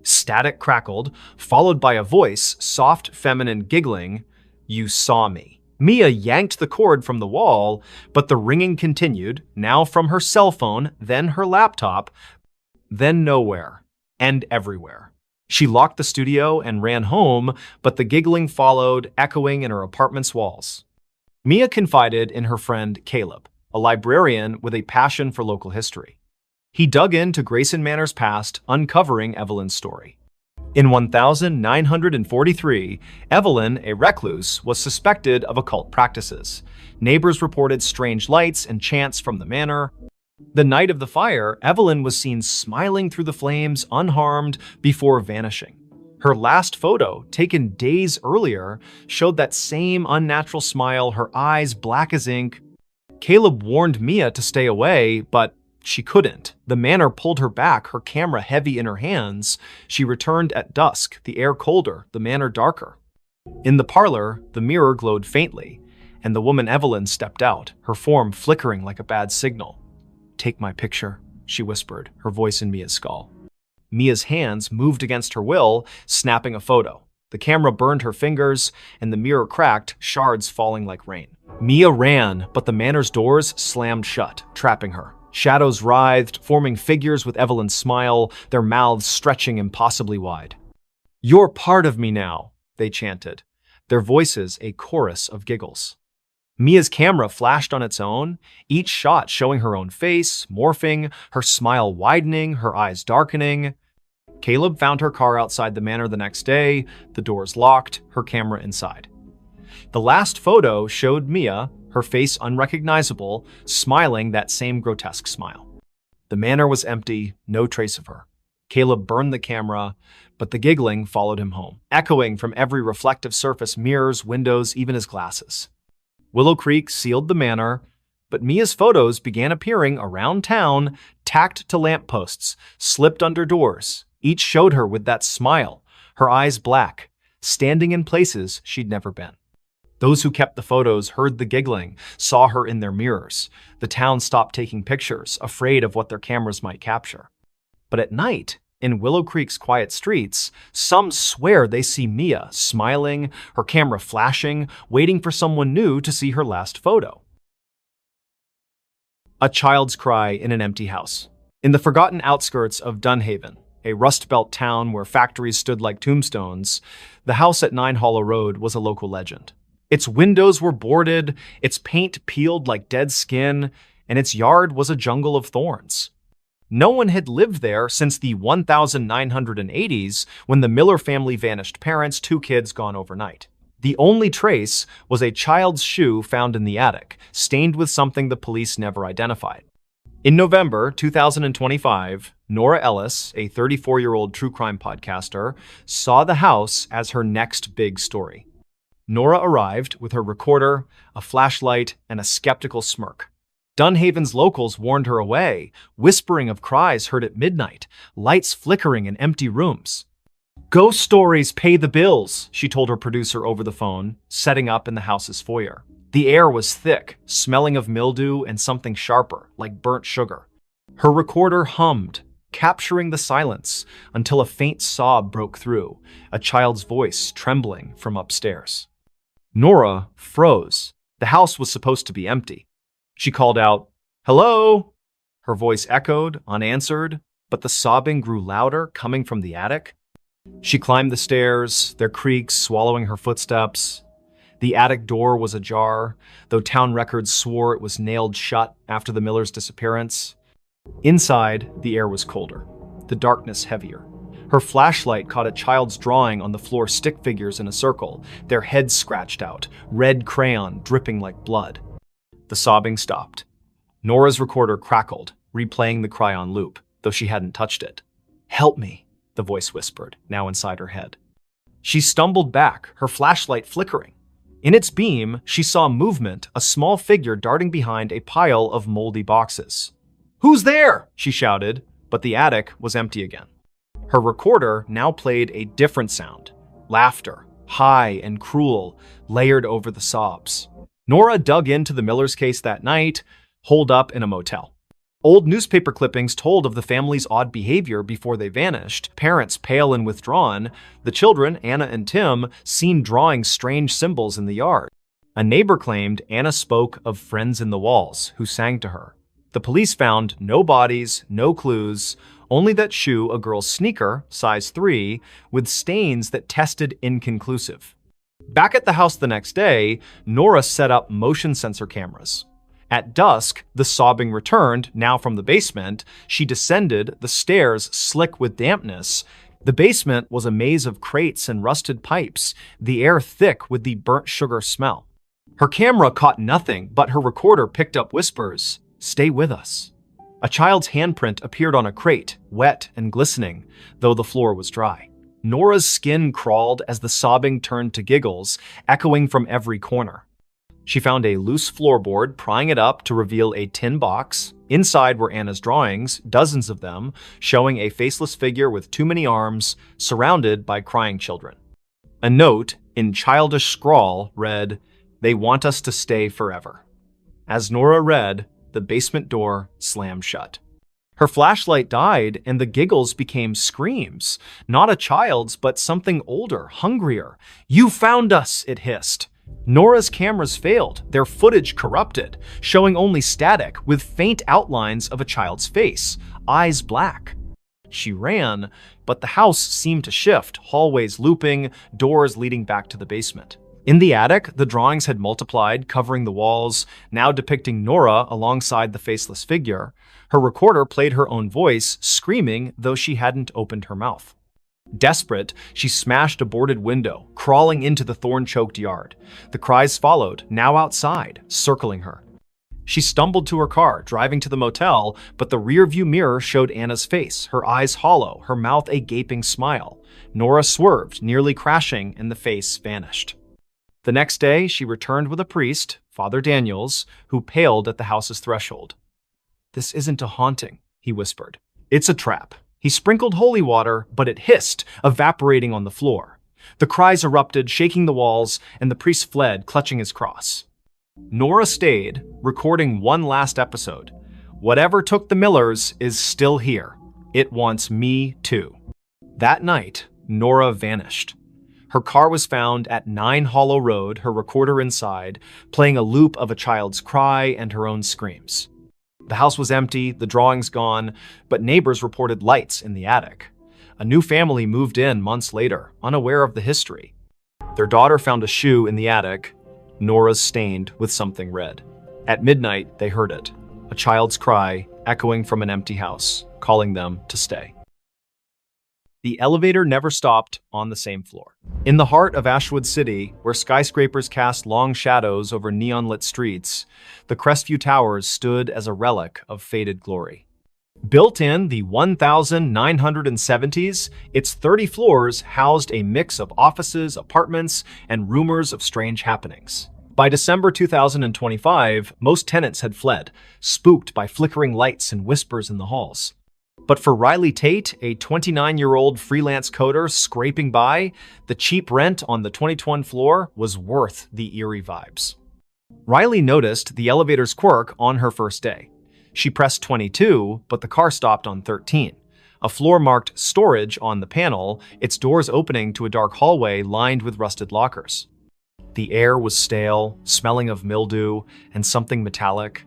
S1: Static crackled, followed by a voice, soft, feminine, giggling, "You saw me." Mia yanked the cord from the wall, but the ringing continued, now from her cell phone, then her laptop, then nowhere, and everywhere. She locked the studio and ran home, but the giggling followed, echoing in her apartment's walls. Mia confided in her friend Caleb, a librarian with a passion for local history. He dug into Grayson Manor's past, uncovering Evelyn's story. In 1943, Evelyn, a recluse, was suspected of occult practices. Neighbors reported strange lights and chants from the manor. The night of the fire, Evelyn was seen smiling through the flames, unharmed, before vanishing. Her last photo, taken days earlier, showed that same unnatural smile, her eyes black as ink. Caleb warned Mia to stay away, but she couldn't. The manor pulled her back, her camera heavy in her hands. She returned at dusk, the air colder, the manor darker. In the parlor, the mirror glowed faintly, and the woman Evelyn stepped out, her form flickering like a bad signal. "Take my picture," she whispered, her voice in Mia's skull. Mia's hands moved against her will, snapping a photo. The camera burned her fingers, and the mirror cracked, shards falling like rain. Mia ran, but the manor's doors slammed shut, trapping her. Shadows writhed, forming figures with Evelyn's smile, their mouths stretching impossibly wide. "You're part of me now," they chanted, their voices a chorus of giggles. Mia's camera flashed on its own, each shot showing her own face, morphing, her smile widening, her eyes darkening. Caleb found her car outside the manor the next day, the doors locked, her camera inside. The last photo showed Mia, her face unrecognizable, smiling that same grotesque smile. The manor was empty, no trace of her. Caleb burned the camera, but the giggling followed him home, echoing from every reflective surface, mirrors, windows, even his glasses. Willow Creek sealed the manor, but Mia's photos began appearing around town, tacked to lampposts, slipped under doors. Each showed her with that smile, her eyes black, standing in places she'd never been. Those who kept the photos heard the giggling, saw her in their mirrors. The town stopped taking pictures, afraid of what their cameras might capture. But at night, in Willow Creek's quiet streets, some swear they see Mia smiling, her camera flashing, waiting for someone new to see her last photo. A child's cry in an empty house. In the forgotten outskirts of Dunhaven, a Rust Belt town where factories stood like tombstones, the house at 9 Hollow Road was a local legend. Its windows were boarded, its paint peeled like dead skin, and its yard was a jungle of thorns. No one had lived there since the 1980s, when the Miller family vanished, parents, 2 kids gone overnight. The only trace was a child's shoe found in the attic, stained with something the police never identified. In November 2025, Nora Ellis, a 34-year-old true crime podcaster, saw the house as her next big story. Nora arrived with her recorder, a flashlight, and a skeptical smirk. Dunhaven's locals warned her away, whispering of cries heard at midnight, lights flickering in empty rooms. "Ghost stories pay the bills," she told her producer over the phone, setting up in the house's foyer. The air was thick, smelling of mildew and something sharper, like burnt sugar. Her recorder hummed, capturing the silence until a faint sob broke through, a child's voice trembling from upstairs. Nora froze. The house was supposed to be empty. She called out, "Hello?" Her voice echoed, unanswered, but the sobbing grew louder, coming from the attic. She climbed the stairs, their creaks swallowing her footsteps. The attic door was ajar, though town records swore it was nailed shut after the Millers' disappearance. Inside, the air was colder, the darkness heavier. Her flashlight caught a child's drawing on the floor, stick figures in a circle, their heads scratched out, red crayon dripping like blood. The sobbing stopped. Nora's recorder crackled, replaying the cry on loop, though she hadn't touched it. "Help me," the voice whispered, now inside her head. She stumbled back, her flashlight flickering. In its beam, she saw movement, a small figure darting behind a pile of moldy boxes. "Who's there?" she shouted, but the attic was empty again. Her recorder now played a different sound, laughter, high and cruel, layered over the sobs. Nora dug into the Millers' case that night, holed up in a motel. Old newspaper clippings told of the family's odd behavior before they vanished, parents pale and withdrawn, the children, Anna and Tim, seen drawing strange symbols in the yard. A neighbor claimed Anna spoke of friends in the walls who sang to her. The police found no bodies, no clues, only that shoe, a girl's sneaker, size 3, with stains that tested inconclusive. Back at the house the next day, Nora set up motion sensor cameras. At dusk, the sobbing returned, now from the basement. She descended, the stairs slick with dampness. The basement was a maze of crates and rusted pipes, the air thick with the burnt sugar smell. Her camera caught nothing, but her recorder picked up whispers. "Stay with us." A child's handprint appeared on a crate, wet and glistening, though the floor was dry. Nora's skin crawled as the sobbing turned to giggles, echoing from every corner. She found a loose floorboard, prying it up to reveal a tin box. Inside were Anna's drawings, dozens of them, showing a faceless figure with too many arms, surrounded by crying children. A note, in childish scrawl, read, "They want us to stay forever." As Nora read, the basement door slammed shut. Her flashlight died, and the giggles became screams. Not a child's, but something older, hungrier. "You found us," it hissed. Nora's cameras failed, their footage corrupted, showing only static with faint outlines of a child's face, eyes black. She ran, but the house seemed to shift, hallways looping, doors leading back to the basement. In the attic, the drawings had multiplied, covering the walls, now depicting Nora alongside the faceless figure. Her recorder played her own voice, screaming, though she hadn't opened her mouth. Desperate, she smashed a boarded window, crawling into the thorn-choked yard. The cries followed, now outside, circling her. She stumbled to her car, driving to the motel, but the rearview mirror showed Anna's face, her eyes hollow, her mouth a gaping smile. Nora swerved, nearly crashing, and the face vanished. The next day, she returned with a priest, Father Daniels, who paled at the house's threshold. "This isn't a haunting," he whispered. "It's a trap." He sprinkled holy water, but it hissed, evaporating on the floor. The cries erupted, shaking the walls, and the priest fled, clutching his cross. Nora stayed, recording one last episode. "Whatever took the Millers is still here. It wants me too." That night, Nora vanished. Her car was found at 9 Hollow Road, her recorder inside, playing a loop of a child's cry and her own screams. The house was empty, the drawings gone, but neighbors reported lights in the attic. A new family moved in months later, unaware of the history. Their daughter found a shoe in the attic, Nora's stained with something red. At midnight, they heard it, a child's cry echoing from an empty house, calling them to stay. The elevator never stopped on the same floor. In the heart of Ashwood City, where skyscrapers cast long shadows over neon-lit streets, the Crestview Towers stood as a relic of faded glory. Built in the 1970s, its 30 floors housed a mix of offices, apartments, and rumors of strange happenings. By December 2025, most tenants had fled, spooked by flickering lights and whispers in the halls. But for Riley Tate, a 29-year-old freelance coder scraping by, the cheap rent on the 2021 floor was worth the eerie vibes. Riley noticed the elevator's quirk on her first day. She pressed 22, but the car stopped on 13. A floor marked storage on the panel, its doors opening to a dark hallway lined with rusted lockers. The air was stale, smelling of mildew and something metallic.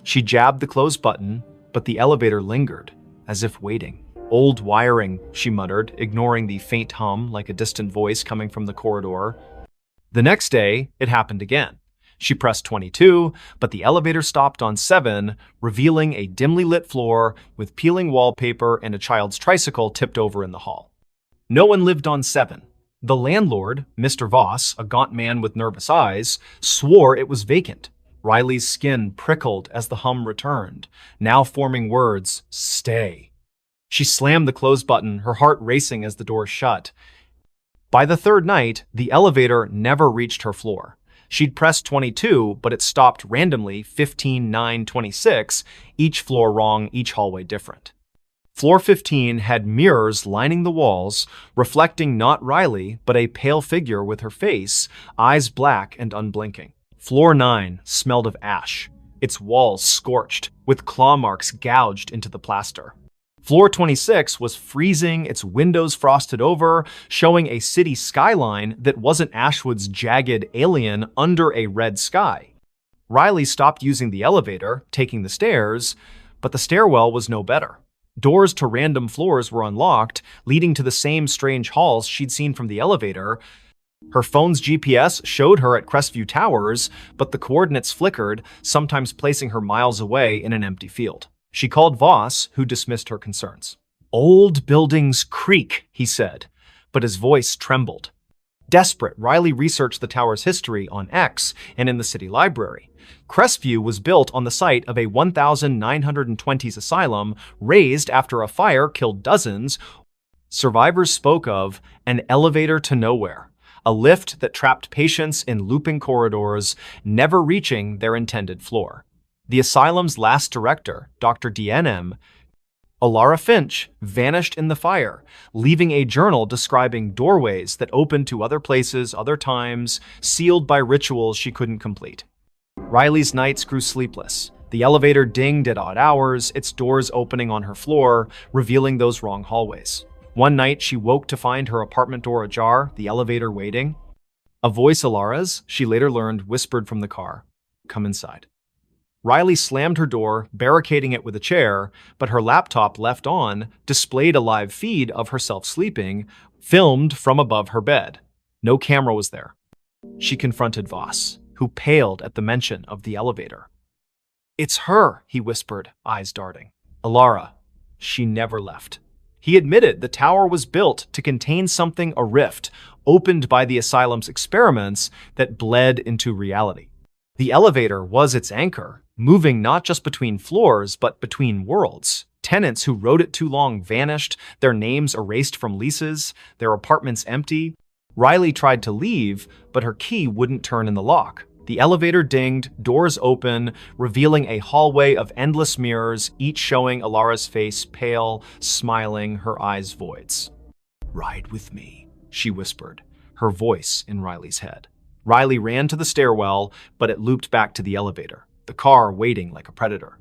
S1: She jabbed the close button, but the elevator lingered, as if waiting. "Old wiring," she muttered, ignoring the faint hum like a distant voice coming from the corridor. The next day, it happened again. She pressed 22, but the elevator stopped on 7, revealing a dimly lit floor with peeling wallpaper and a child's tricycle tipped over in the hall. No one lived on 7. The landlord, Mr. Voss, a gaunt man with nervous eyes, swore it was vacant. Riley's skin prickled as the hum returned, now forming words, "Stay." She slammed the close button, her heart racing as the door shut. By the third night, the elevator never reached her floor. She'd pressed 22, but it stopped randomly 15, 9, 26, each floor wrong, each hallway different. Floor 15 had mirrors lining the walls, reflecting not Riley, but a pale figure with her face, eyes black and unblinking. Floor 9 smelled of ash, its walls scorched, with claw marks gouged into the plaster. Floor 26 was freezing, its windows frosted over, showing a city skyline that wasn't Ashwood's jagged alien under a red sky. Riley stopped using the elevator, taking the stairs, but the stairwell was no better. Doors to random floors were unlocked, leading to the same strange halls she'd seen from the elevator. Her phone's GPS showed her at Crestview Towers, but the coordinates flickered, sometimes placing her miles away in an empty field. She called Voss, who dismissed her concerns. "Old buildings creak," he said, but his voice trembled. Desperate, Riley researched the tower's history on X and in the city library. Crestview was built on the site of a 1920s asylum, razed after a fire killed dozens. Survivors spoke of an elevator to nowhere, a lift that trapped patients in looping corridors, never reaching their intended floor. The asylum's last director, Dr. DNM, Alara Finch, vanished in the fire, leaving a journal describing doorways that opened to other places, other times, sealed by rituals she couldn't complete. Riley's nights grew sleepless. The elevator dinged at odd hours, its doors opening on her floor, revealing those wrong hallways. One night, she woke to find her apartment door ajar, the elevator waiting. A voice, Alara's, she later learned, whispered from the car, "Come inside." Riley slammed her door, barricading it with a chair, but her laptop, left on, displayed a live feed of herself sleeping, filmed from above her bed. No camera was there. She confronted Voss, who paled at the mention of the elevator. "It's her," he whispered, eyes darting. "Alara, she never left." He admitted the tower was built to contain something, a rift, opened by the asylum's experiments that bled into reality. The elevator was its anchor, moving not just between floors, but between worlds. Tenants who rode it too long vanished, their names erased from leases, their apartments empty. Riley tried to leave, but her key wouldn't turn in the lock. The elevator dinged, doors open, revealing a hallway of endless mirrors, each showing Alara's face, pale, smiling, her eyes voids. "Ride with me," she whispered, her voice in Riley's head. Riley ran to the stairwell, but it looped back to the elevator, the car waiting like a predator.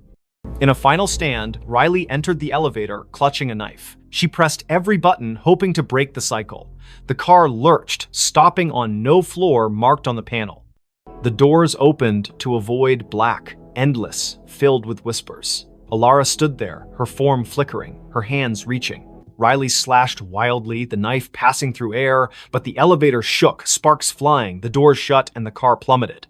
S1: In a final stand, Riley entered the elevator, clutching a knife. She pressed every button, hoping to break the cycle. The car lurched, stopping on no floor marked on the panel. The doors opened to a void black, endless, filled with whispers. Alara stood there, her form flickering, her hands reaching. Riley slashed wildly, the knife passing through air, but the elevator shook, sparks flying, the doors shut, and the car plummeted.